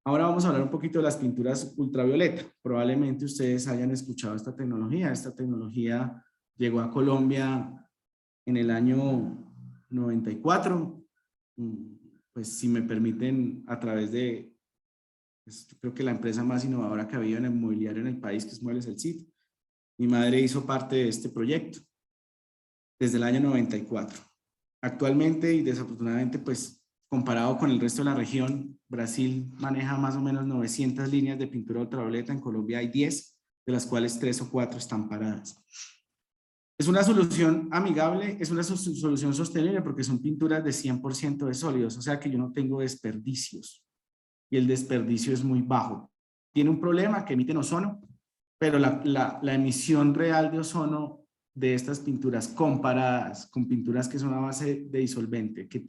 Ahora vamos a hablar un poquito de las pinturas ultravioleta. Probablemente ustedes hayan escuchado esta tecnología. Esta tecnología llegó a Colombia en el año 94. Pues si me permiten, a través de, pues, yo creo que la empresa más innovadora que había en el mobiliario en el país, que es Muebles El Cid. Mi madre hizo parte de este proyecto desde el año 94. Actualmente y desafortunadamente, pues comparado con el resto de la región, Brasil maneja más o menos 900 líneas de pintura ultravioleta. En Colombia hay 10, de las cuales 3 o 4 están paradas. Es una solución amigable, es una solución sostenible porque son pinturas de 100% de sólidos, o sea que yo no tengo desperdicios y el desperdicio es muy bajo. Tiene un problema que emiten ozono, pero la emisión real de ozono de estas pinturas comparadas con pinturas que son a base de disolvente, que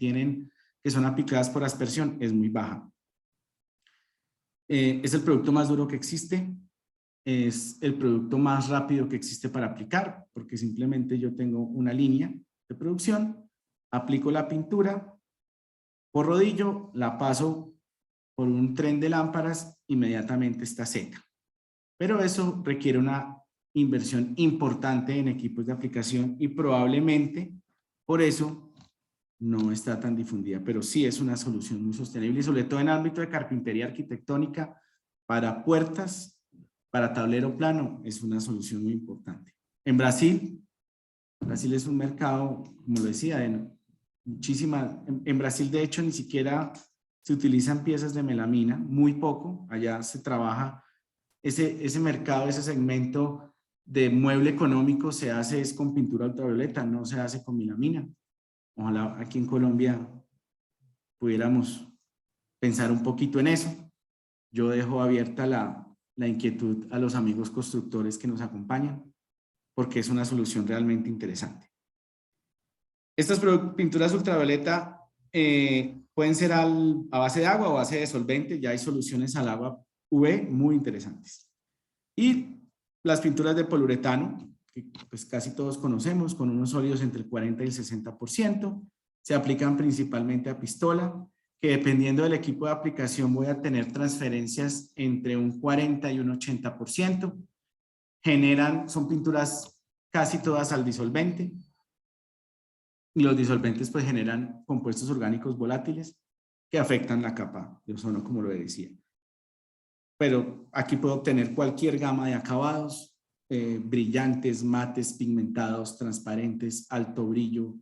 son aplicadas por aspersión, es muy baja. Es el producto más duro que existe, es el producto más rápido que existe para aplicar, porque simplemente yo tengo una línea de producción, aplico la pintura por rodillo, la paso por un tren de lámparas, inmediatamente está seca. Pero eso requiere una inversión importante en equipos de aplicación y probablemente por eso no está tan difundida, pero sí es una solución muy sostenible y sobre todo en el ámbito de carpintería arquitectónica para puertas, para tablero plano, es una solución muy importante. En Brasil es un mercado, como lo decía, en Brasil de hecho ni siquiera se utilizan piezas de melamina, muy poco, allá se trabaja ese mercado, ese segmento de mueble económico se hace es con pintura ultravioleta, no se hace con melamina. Ojalá aquí en Colombia pudiéramos pensar un poquito en eso. Yo dejo abierta la inquietud a los amigos constructores que nos acompañan, porque es una solución realmente interesante. Estas pinturas ultravioleta pueden ser a base de agua o a base de solvente, ya hay soluciones al agua UV muy interesantes. Y las pinturas de poliuretano, que pues casi todos conocemos, con unos sólidos entre el 40 y el 60%, se aplican principalmente a pistola, que dependiendo del equipo de aplicación voy a tener transferencias entre un 40 y un 80%. Son pinturas casi todas al disolvente, y los disolventes pues generan compuestos orgánicos volátiles que afectan la capa de ozono, como lo decía. Pero aquí puedo obtener cualquier gama de acabados, brillantes, mates, pigmentados, transparentes, alto brillo,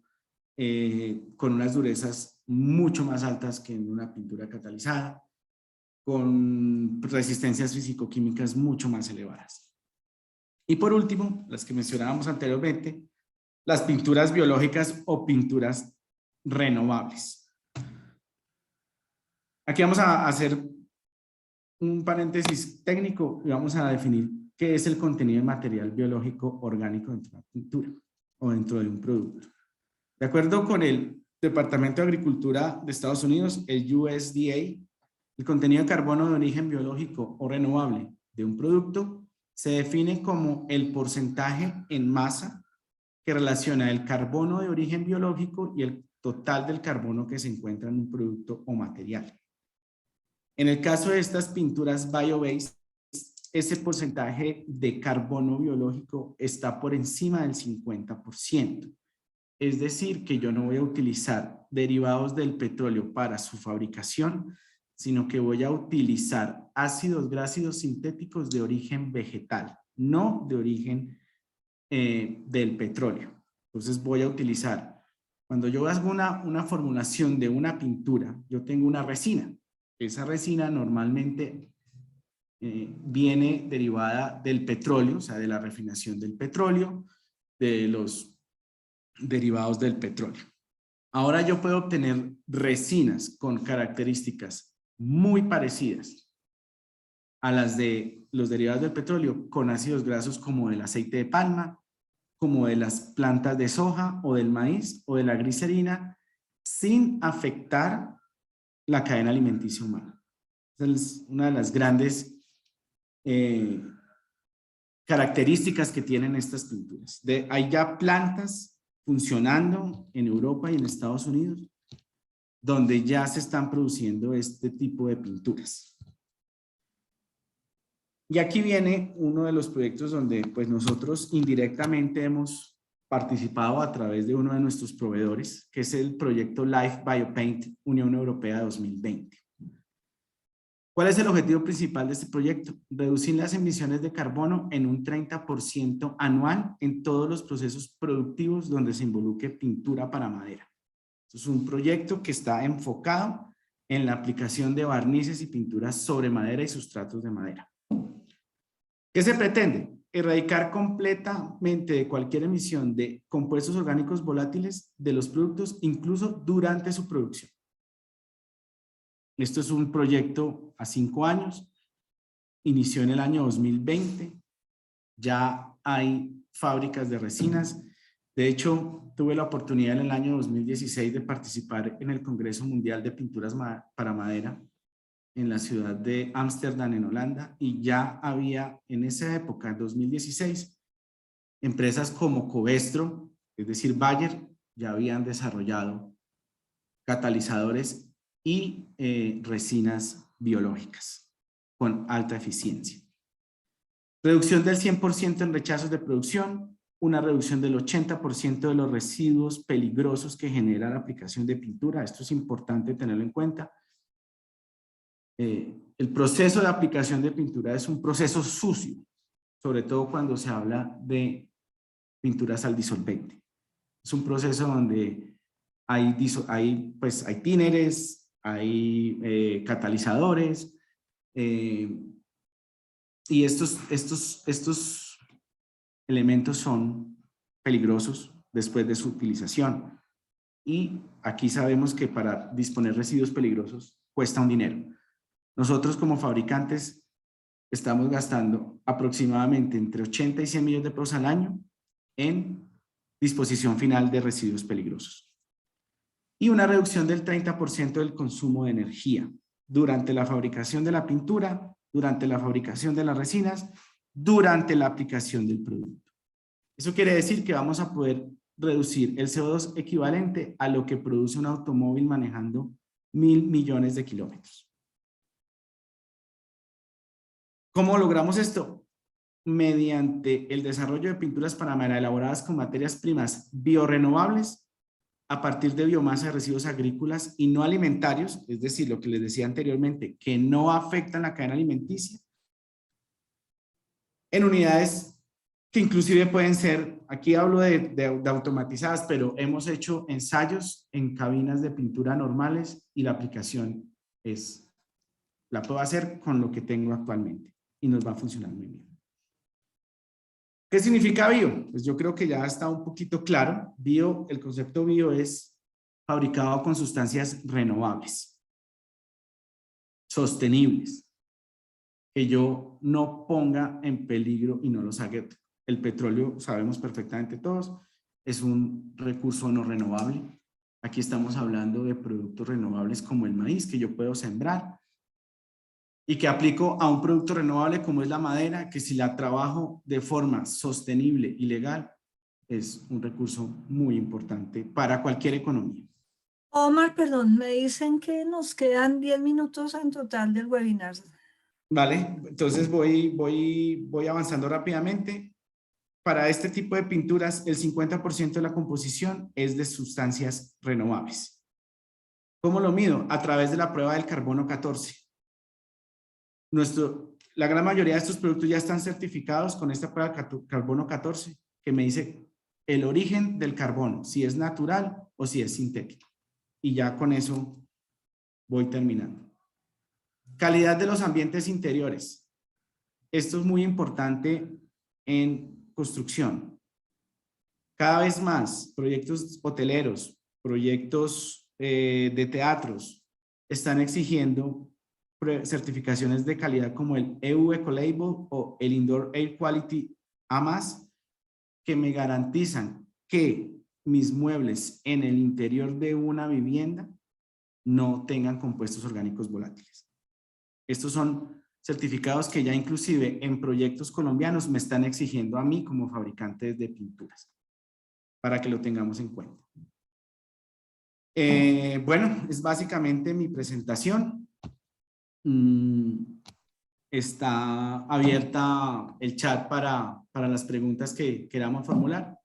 con unas durezas mucho más altas que en una pintura catalizada, con resistencias físico-químicas mucho más elevadas. Y por último, las que mencionábamos anteriormente, las pinturas biológicas o pinturas renovables. Aquí vamos a hacer un paréntesis técnico y vamos a definir qué es el contenido de material biológico orgánico dentro de una pintura o dentro de un producto. De acuerdo con el Departamento de Agricultura de Estados Unidos, el USDA, el contenido de carbono de origen biológico o renovable de un producto se define como el porcentaje en masa que relaciona el carbono de origen biológico y el total del carbono que se encuentra en un producto o material. En el caso de estas pinturas bio-based, ese porcentaje de carbono biológico está por encima del 50%. Es decir, que yo no voy a utilizar derivados del petróleo para su fabricación, sino que voy a utilizar ácidos grácidos sintéticos de origen vegetal, no de origen del petróleo. Entonces voy a utilizar, cuando yo hago una formulación de una pintura, yo tengo una resina. Esa resina normalmente viene derivada del petróleo, o sea, de la refinación del petróleo, de los derivados del petróleo. Ahora yo puedo obtener resinas con características muy parecidas a las de los derivados del petróleo, con ácidos grasos como el aceite de palma, como de las plantas de soja o del maíz o de la glicerina, sin afectar la cadena alimenticia humana. Esa es una de las grandes características que tienen estas pinturas. Hay ya plantas funcionando en Europa y en Estados Unidos donde ya se están produciendo este tipo de pinturas. Y aquí viene uno de los proyectos donde pues nosotros indirectamente hemos participado a través de uno de nuestros proveedores, que es el proyecto Life Biopaint Unión Europea 2020. ¿Cuál es el objetivo principal de este proyecto? Reducir las emisiones de carbono en un 30% anual en todos los procesos productivos donde se involucre pintura para madera. Es un proyecto que está enfocado en la aplicación de barnices y pinturas sobre madera y sustratos de madera. ¿Qué se pretende? Erradicar completamente de cualquier emisión de compuestos orgánicos volátiles de los productos, incluso durante su producción. Esto es un proyecto a 5 años, inició en el año 2020, ya hay fábricas de resinas. De hecho, tuve la oportunidad en el año 2016 de participar en el Congreso Mundial de Pinturas para Madera en la ciudad de Ámsterdam, en Holanda, y ya había en esa época, en 2016, empresas como Covestro, es decir, Bayer, ya habían desarrollado catalizadores y resinas biológicas con alta eficiencia. Reducción del 100% en rechazos de producción, una reducción del 80% de los residuos peligrosos que genera la aplicación de pintura. Esto es importante tenerlo en cuenta. El proceso de aplicación de pintura es un proceso sucio, sobre todo cuando se habla de pinturas al disolvente. Es un proceso donde hay tíneres, hay catalizadores, y estos elementos son peligrosos después de su utilización. Y aquí sabemos que para disponer residuos peligrosos cuesta un dinero. Nosotros como fabricantes estamos gastando aproximadamente entre 80 y 100 millones de pesos al año en disposición final de residuos peligrosos. Y una reducción del 30% del consumo de energía durante la fabricación de la pintura, durante la fabricación de las resinas, durante la aplicación del producto. Eso quiere decir que vamos a poder reducir el CO2 equivalente a lo que produce un automóvil manejando 1.000 millones de kilómetros. ¿Cómo logramos esto? Mediante el desarrollo de pinturas para madera elaboradas con materias primas biorrenovables a partir de biomasa de residuos agrícolas y no alimentarios, es decir, lo que les decía anteriormente, que no afectan la cadena alimenticia, en unidades que inclusive pueden ser, aquí hablo de automatizadas, pero hemos hecho ensayos en cabinas de pintura normales y la aplicación la puedo hacer con lo que tengo actualmente y nos va a funcionar muy bien. ¿Qué significa bio? Pues yo creo que ya está un poquito claro. Bio, el concepto bio es fabricado con sustancias renovables, sostenibles, que yo no ponga en peligro y no los haga. El petróleo, sabemos perfectamente todos, es un recurso no renovable. Aquí estamos hablando de productos renovables como el maíz, que yo puedo sembrar y que aplico a un producto renovable como es la madera, que si la trabajo de forma sostenible y legal, es un recurso muy importante para cualquier economía. Omar, perdón, me dicen que nos quedan 10 minutos en total del webinar. Vale, entonces voy avanzando rápidamente. para este tipo de pinturas, el 50% de la composición es de sustancias renovables. ¿Cómo lo mido? A través de la prueba del carbono 14. La gran mayoría de estos productos ya están certificados con esta prueba de carbono 14, que me dice el origen del carbono, si es natural o si es sintético. Y ya con eso voy terminando. Calidad de los ambientes interiores. Esto es muy importante en construcción. Cada vez más proyectos hoteleros, proyectos de teatros están exigiendo certificaciones de calidad como el EU Ecolabel o el Indoor Air Quality A+, que me garantizan que mis muebles en el interior de una vivienda no tengan compuestos orgánicos volátiles. Estos son certificados que ya inclusive en proyectos colombianos me están exigiendo a mí como fabricante de pinturas, para que lo tengamos en cuenta. Bueno, es básicamente mi presentación. Está abierta el chat para las preguntas que queramos formular.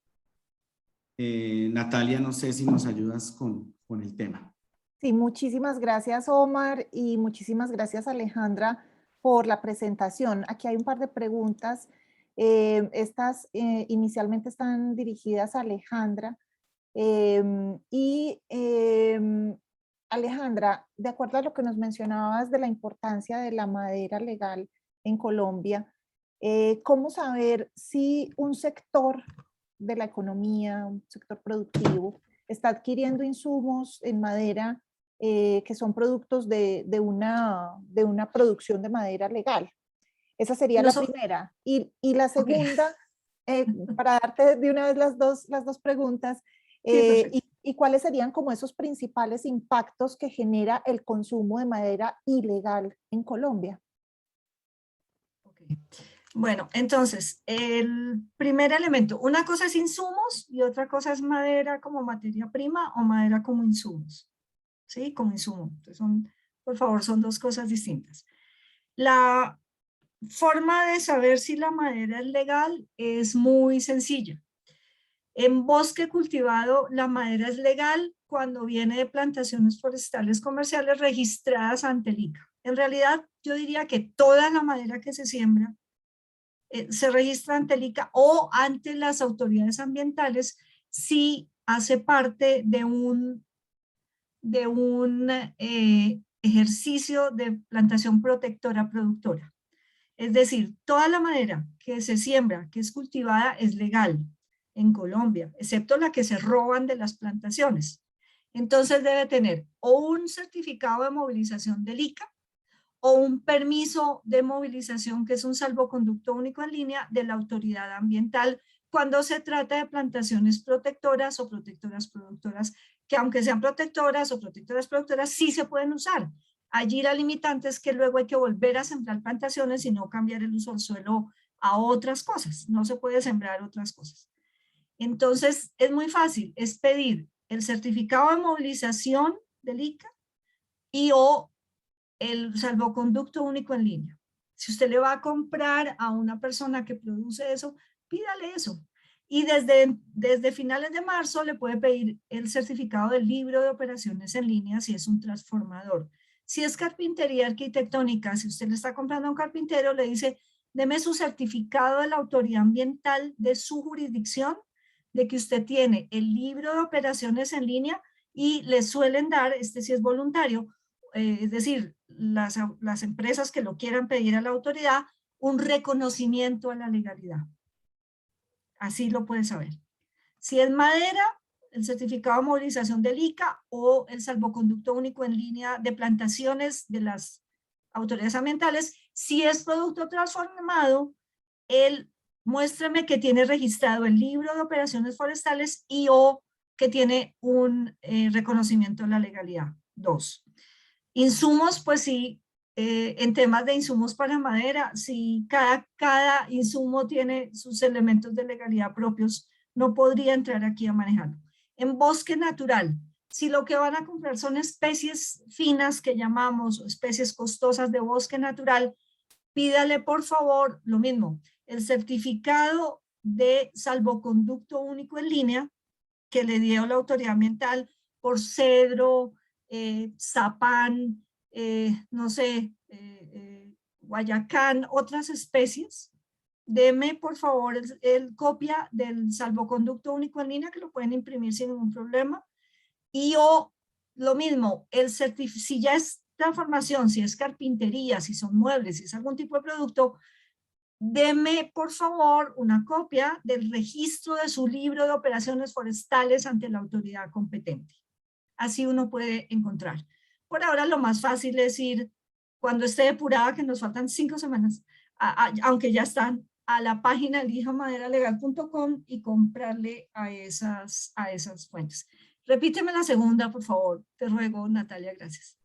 Natalia, no sé si nos ayudas con el tema. Sí, muchísimas gracias, Omar, y muchísimas gracias, Alejandra, por la presentación. Aquí hay un par de preguntas. Estas inicialmente están dirigidas a Alejandra. Alejandra, de acuerdo a lo que nos mencionabas de la importancia de la madera legal en Colombia, ¿cómo saber si un sector de la economía, un sector productivo, está adquiriendo insumos en madera que son productos de una producción de madera legal? Esa sería la primera. Y la segunda, para darte de una vez las dos preguntas, ¿y cuáles serían como esos principales impactos que genera el consumo de madera ilegal en Colombia? Bueno, entonces, el primer elemento, una cosa es insumos y otra cosa es madera como materia prima o madera como insumos. ¿Sí? Como insumo. Entonces por favor, son dos cosas distintas. La forma de saber si la madera es legal es muy sencilla. En bosque cultivado, la madera es legal cuando viene de plantaciones forestales comerciales registradas ante el ICA. En realidad, yo diría que toda la madera que se siembra se registra ante el ICA o ante las autoridades ambientales si hace parte de un ejercicio de plantación protectora productora. Es decir, toda la madera que se siembra, que es cultivada, es legal en Colombia, excepto la que se roban de las plantaciones. Entonces debe tener o un certificado de movilización del ICA o un permiso de movilización, que es un salvoconducto único en línea de la autoridad ambiental, cuando se trata de plantaciones protectoras o protectoras productoras, que aunque sean protectoras o protectoras productoras, sí se pueden usar. Allí la limitante es que luego hay que volver a sembrar plantaciones y no cambiar el uso del suelo a otras cosas. No se puede sembrar otras cosas. Entonces, es muy fácil, es pedir el certificado de movilización del ICA y o el salvoconducto único en línea. Si usted le va a comprar a una persona que produce eso, pídale eso. Y desde finales de marzo le puede pedir el certificado del libro de operaciones en línea si es un transformador. Si es carpintería arquitectónica, si usted le está comprando a un carpintero, le dice, deme su certificado de la autoridad ambiental de su jurisdicción, de que usted tiene el libro de operaciones en línea y le suelen dar, si es voluntario, es decir, las empresas que lo quieran pedir a la autoridad, un reconocimiento a la legalidad. Así lo pueden saber. Si es madera, el certificado de movilización del ICA o el salvoconducto único en línea de plantaciones de las autoridades ambientales. Si es producto transformado, muéstrame que tiene registrado el libro de operaciones forestales y o que tiene un reconocimiento de la legalidad. 2. Insumos, pues sí, en temas de insumos para madera, si cada insumo tiene sus elementos de legalidad propios, no podría entrar aquí a manejarlo. En bosque natural, si lo que van a comprar son especies finas que llamamos, o especies costosas de bosque natural, pídale por favor lo mismo, el certificado de salvoconducto único en línea que le dio la autoridad ambiental por cedro, zapán, no sé, guayacán, otras especies. Deme, por favor, el copia del salvoconducto único en línea, que lo pueden imprimir sin ningún problema. Y o lo mismo, si ya es transformación, si es carpintería, si son muebles, si es algún tipo de producto, deme, por favor, una copia del registro de su libro de operaciones forestales ante la autoridad competente. Así uno puede encontrar. Por ahora lo más fácil es ir, cuando esté depurada, que nos faltan 5 semanas, aunque ya están, a la página elijamaderalegal.com y comprarle a esas fuentes. Repíteme la segunda, por favor. Te ruego, Natalia, gracias.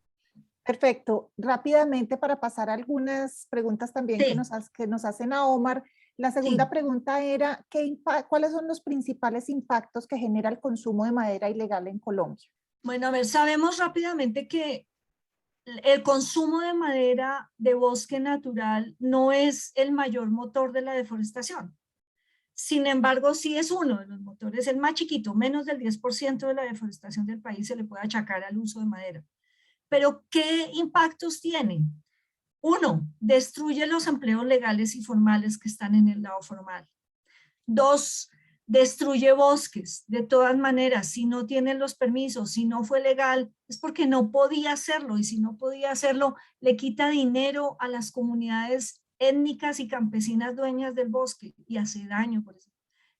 Perfecto. Rápidamente, para pasar a algunas preguntas también Sí. que nos hacen a Omar. La segunda pregunta era, ¿cuáles son los principales impactos que genera el consumo de madera ilegal en Colombia? Bueno, a ver, sabemos rápidamente que el consumo de madera de bosque natural no es el mayor motor de la deforestación. Sin embargo, sí es uno de los motores, el más chiquito, menos del 10% de la deforestación del país se le puede achacar al uso de madera. Pero, ¿qué impactos tiene? Uno, destruye los empleos legales y formales que están en el lado formal. Dos, destruye bosques. De todas maneras, si no tienen los permisos, si no fue legal, es porque no podía hacerlo, y si no podía hacerlo, le quita dinero a las comunidades étnicas y campesinas dueñas del bosque y hace daño por eso.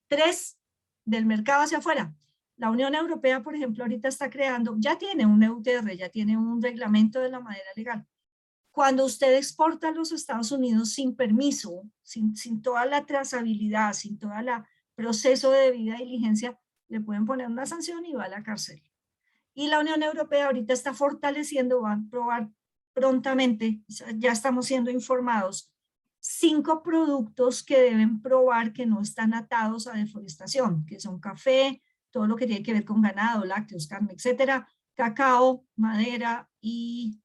Tres, del mercado hacia afuera. La Unión Europea, por ejemplo, ahorita está creando, ya tiene un EUTR, ya tiene un reglamento de la madera legal. Cuando usted exporta a los Estados Unidos sin permiso, sin toda la trazabilidad, sin todo el proceso de debida diligencia, le pueden poner una sanción y va a la cárcel. Y la Unión Europea ahorita está fortaleciendo, va a aprobar prontamente, ya estamos siendo informados, 5 productos que deben probar que no están atados a deforestación, que son café, todo lo que tiene que ver con ganado, lácteos, carne, etcétera, cacao, madera y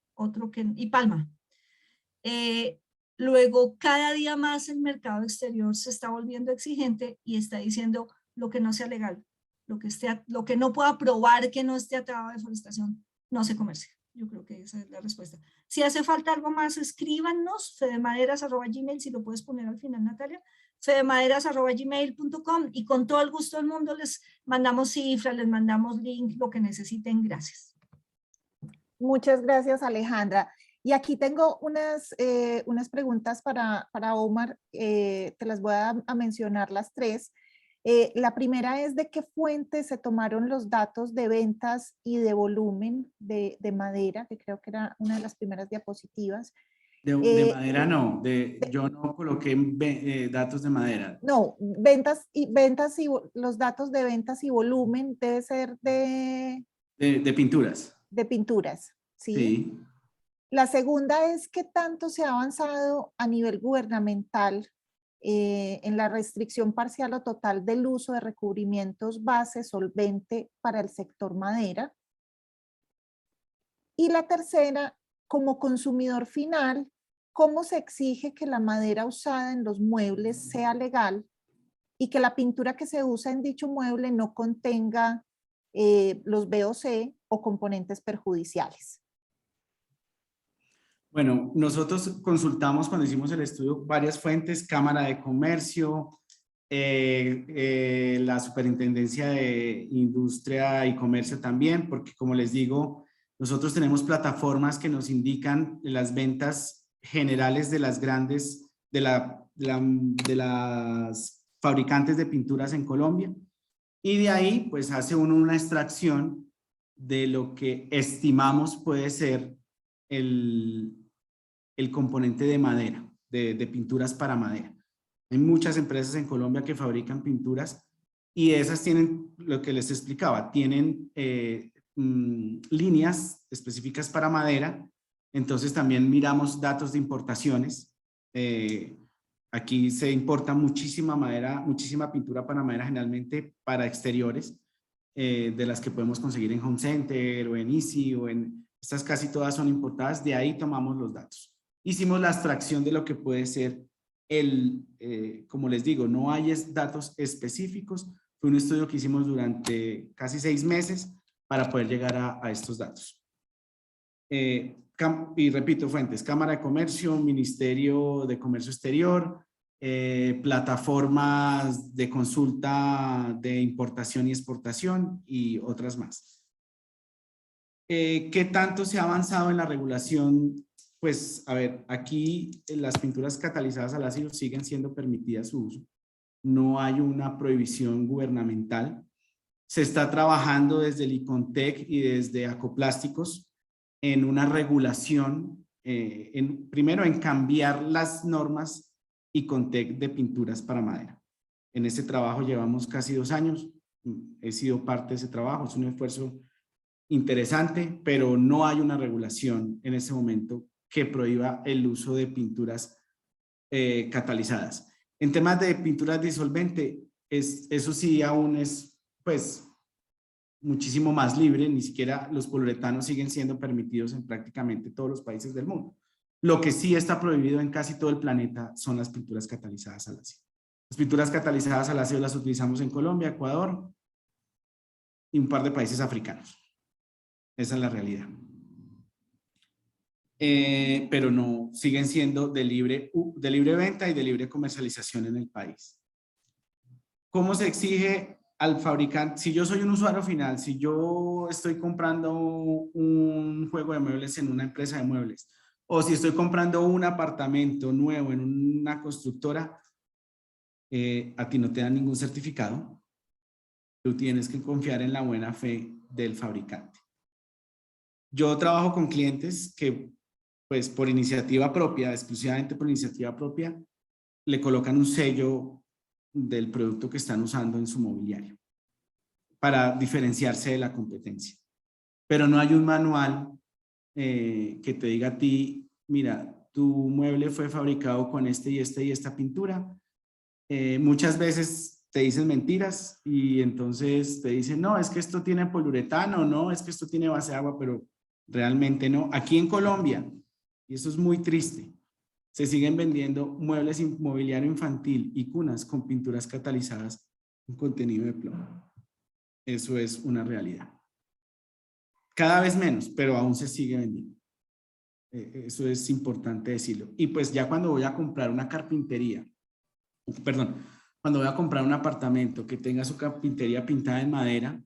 palma. Luego, cada día más el mercado exterior se está volviendo exigente y está diciendo lo que no sea legal, lo que no pueda probar que no esté atado a deforestación, no se comercia. Yo creo que esa es la respuesta. Si hace falta algo más, escríbanos, fedemaderas@gmail, si lo puedes poner al final, Natalia, fedemaderas@gmail.com, y con todo el gusto del mundo les mandamos cifras, les mandamos link, lo que necesiten. Gracias. Muchas gracias, Alejandra. Y aquí tengo unas preguntas para Omar, te las voy a mencionar las 3. La primera es, ¿de qué fuente se tomaron los datos de ventas y de volumen de madera? Que creo que era una de las primeras diapositivas. De madera no, yo no coloqué datos de madera. No, los datos de ventas y volumen debe ser de pinturas. De pinturas, ¿sí? Sí. La segunda es, ¿qué tanto se ha avanzado a nivel gubernamental en la restricción parcial o total del uso de recubrimientos base solvente para el sector madera? Y la tercera, como consumidor final, ¿cómo se exige que la madera usada en los muebles sea legal y que la pintura que se usa en dicho mueble no contenga los VOC o componentes perjudiciales? Bueno, nosotros consultamos cuando hicimos el estudio varias fuentes, Cámara de Comercio, la Superintendencia de Industria y Comercio también, porque como les digo, nosotros tenemos plataformas que nos indican las ventas generales de las grandes, de las fabricantes de pinturas en Colombia, y de ahí pues hace uno una extracción de lo que estimamos puede ser el componente de madera, de pinturas para madera. Hay muchas empresas en Colombia que fabrican pinturas y esas tienen, lo que les explicaba, tienen líneas específicas para madera. Entonces también miramos datos de importaciones. Aquí se importa muchísima madera, muchísima pintura para madera, generalmente para exteriores, de las que podemos conseguir en Home Center o en Easy o en... Estas casi todas son importadas, de ahí tomamos los datos. Hicimos la abstracción de lo que puede ser como les digo, no hay datos específicos. Fue un estudio que hicimos durante casi 6 meses para poder llegar a estos datos. Y repito fuentes: Cámara de Comercio, Ministerio de Comercio Exterior, plataformas de consulta de importación y exportación y otras más. ¿Qué tanto se ha avanzado en la regulación? Pues, a ver, aquí las pinturas catalizadas al ácido siguen siendo permitidas su uso. No hay una prohibición gubernamental. Se está trabajando desde el ICONTEC y desde Acoplásticos en una regulación, primero en cambiar las normas ICONTEC de pinturas para madera. En ese trabajo llevamos casi 2 años. He sido parte de ese trabajo. Es un esfuerzo interesante, pero no hay una regulación en ese momento que prohíba el uso de pinturas catalizadas. En temas de pinturas disolvente, eso sí aún es pues muchísimo más libre. Ni siquiera los poliuretanos siguen siendo permitidos en prácticamente todos los países del mundo. Lo que sí está prohibido en casi todo el planeta son las pinturas catalizadas al ácido. Las pinturas catalizadas al ácido las utilizamos en Colombia, Ecuador y un par de países africanos. Esa es la realidad. Pero no, siguen siendo de libre venta y de libre comercialización en el país. ¿Cómo se exige al fabricante? Si yo soy un usuario final, si yo estoy comprando un juego de muebles en una empresa de muebles, o si estoy comprando un apartamento nuevo en una constructora, a ti no te dan ningún certificado. Tú tienes que confiar en la buena fe del fabricante. Yo trabajo con clientes que, pues por iniciativa propia, exclusivamente por iniciativa propia, le colocan un sello del producto que están usando en su mobiliario para diferenciarse de la competencia. Pero no hay un manual que te diga a ti: mira, tu mueble fue fabricado con este y este y esta pintura. Muchas veces te dicen mentiras y entonces te dicen: no, es que esto tiene poliuretano, no, es que esto tiene base de agua, pero realmente no. Aquí en Colombia, y eso es muy triste, se siguen vendiendo muebles mobiliario infantil y cunas con pinturas catalizadas con contenido de plomo. Eso es una realidad. Cada vez menos, pero aún se sigue vendiendo. Eso es importante decirlo. Y pues ya cuando voy a comprar una carpintería, cuando voy a comprar un apartamento que tenga su carpintería pintada en madera,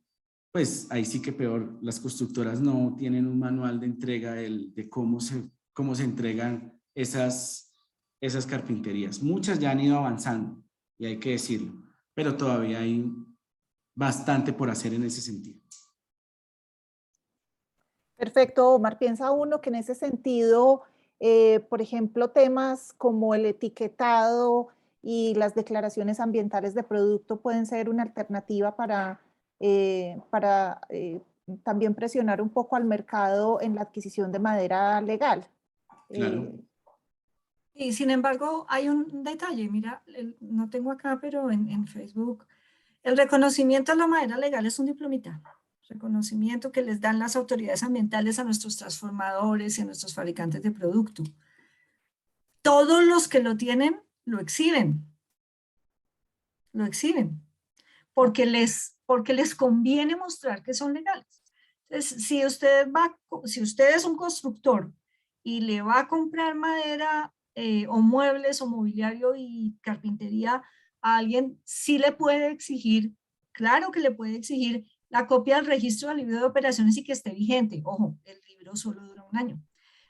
pues ahí sí que peor. Las constructoras no tienen un manual de entrega de cómo se entregan esas carpinterías. Muchas ya han ido avanzando, y hay que decirlo, pero todavía hay bastante por hacer en ese sentido. Perfecto, Omar. Piensa uno que en ese sentido, por ejemplo, temas como el etiquetado y las declaraciones ambientales de producto pueden ser una alternativa para también presionar un poco al mercado en la adquisición de madera legal. Claro. Y sin embargo, hay un detalle, mira, no tengo acá, pero en Facebook, el reconocimiento a la madera legal es un diplomita. Reconocimiento que les dan las autoridades ambientales a nuestros transformadores y a nuestros fabricantes de producto. Todos los que lo tienen lo exhiben, porque les conviene mostrar que son legales. Entonces, si usted es un constructor y le va a comprar madera o muebles o mobiliario y carpintería a alguien, sí le puede exigir, claro que le puede exigir la copia del registro del libro de operaciones y que esté vigente. Ojo, el libro solo dura 1 año.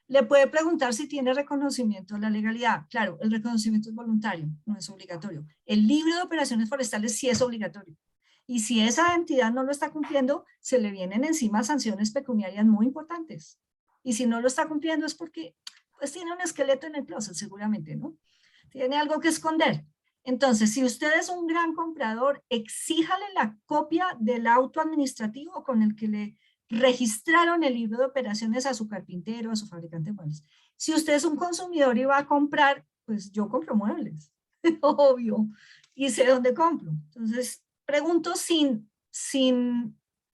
Le puede preguntar si tiene reconocimiento de la legalidad. Claro, el reconocimiento es voluntario, no es obligatorio. El libro de operaciones forestales sí es obligatorio. Y si esa entidad no lo está cumpliendo, se le vienen encima sanciones pecuniarias muy importantes. Y si no lo está cumpliendo es porque pues tiene un esqueleto en el closet seguramente, ¿no? Tiene algo que esconder. Entonces, si usted es un gran comprador, exíjale la copia del auto administrativo con el que le registraron el libro de operaciones a su carpintero, a su fabricante de muebles. Si usted es un consumidor y va a comprar, pues yo compro muebles, obvio, y sé dónde compro. Entonces, pregunto sin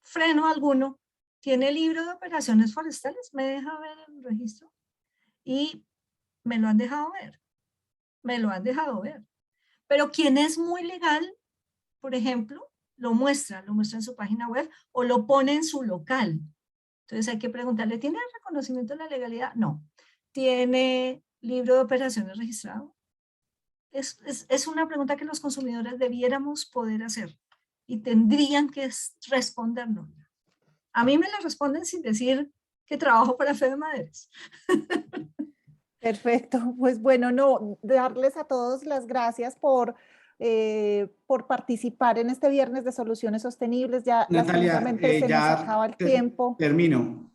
freno alguno, ¿tiene libro de operaciones forestales? ¿Me deja ver el registro? Y me lo han dejado ver. me lo han dejado ver. Pero quien es muy legal, por ejemplo, lo muestra en su página web o lo pone en su local. Entonces hay que preguntarle, ¿tiene el reconocimiento de la legalidad? No. ¿Tiene libro de operaciones registrado? Es una pregunta que los consumidores debiéramos poder hacer y tendrían que respondernos. A mí me la responden sin decir que trabajo para Fede Maderas. Perfecto, pues bueno, no, darles a todos las gracias por participar en este viernes de soluciones sostenibles. Ya Natalia, lastimosamente se nos acaba el tiempo. termino.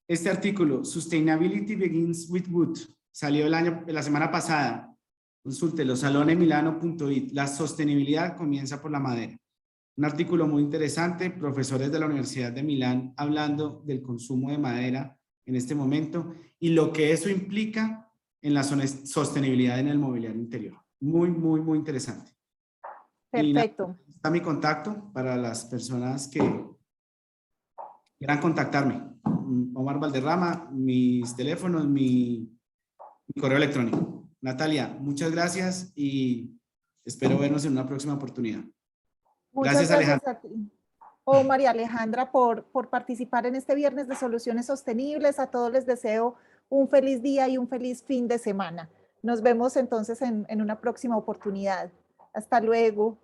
Este artículo, Sustainability Begins with Wood, salió la semana pasada. Consúltelo, salonemilano.it. La sostenibilidad comienza por la madera. Un artículo muy interesante, profesores de la Universidad de Milán hablando del consumo de madera en este momento y lo que eso implica en la sostenibilidad en el mobiliario interior. Muy, muy, muy interesante. Perfecto. Y está mi contacto para las personas que quieran contactarme. Omar Valderrama, mis teléfonos, mi correo electrónico. Natalia, muchas gracias y espero vernos en una próxima oportunidad. Muchas Gracias, Alejandra. gracias a ti. Oh, María Alejandra, por participar en este viernes de Soluciones Sostenibles. A todos les deseo un feliz día y un feliz fin de semana. Nos vemos entonces en una próxima oportunidad. Hasta luego.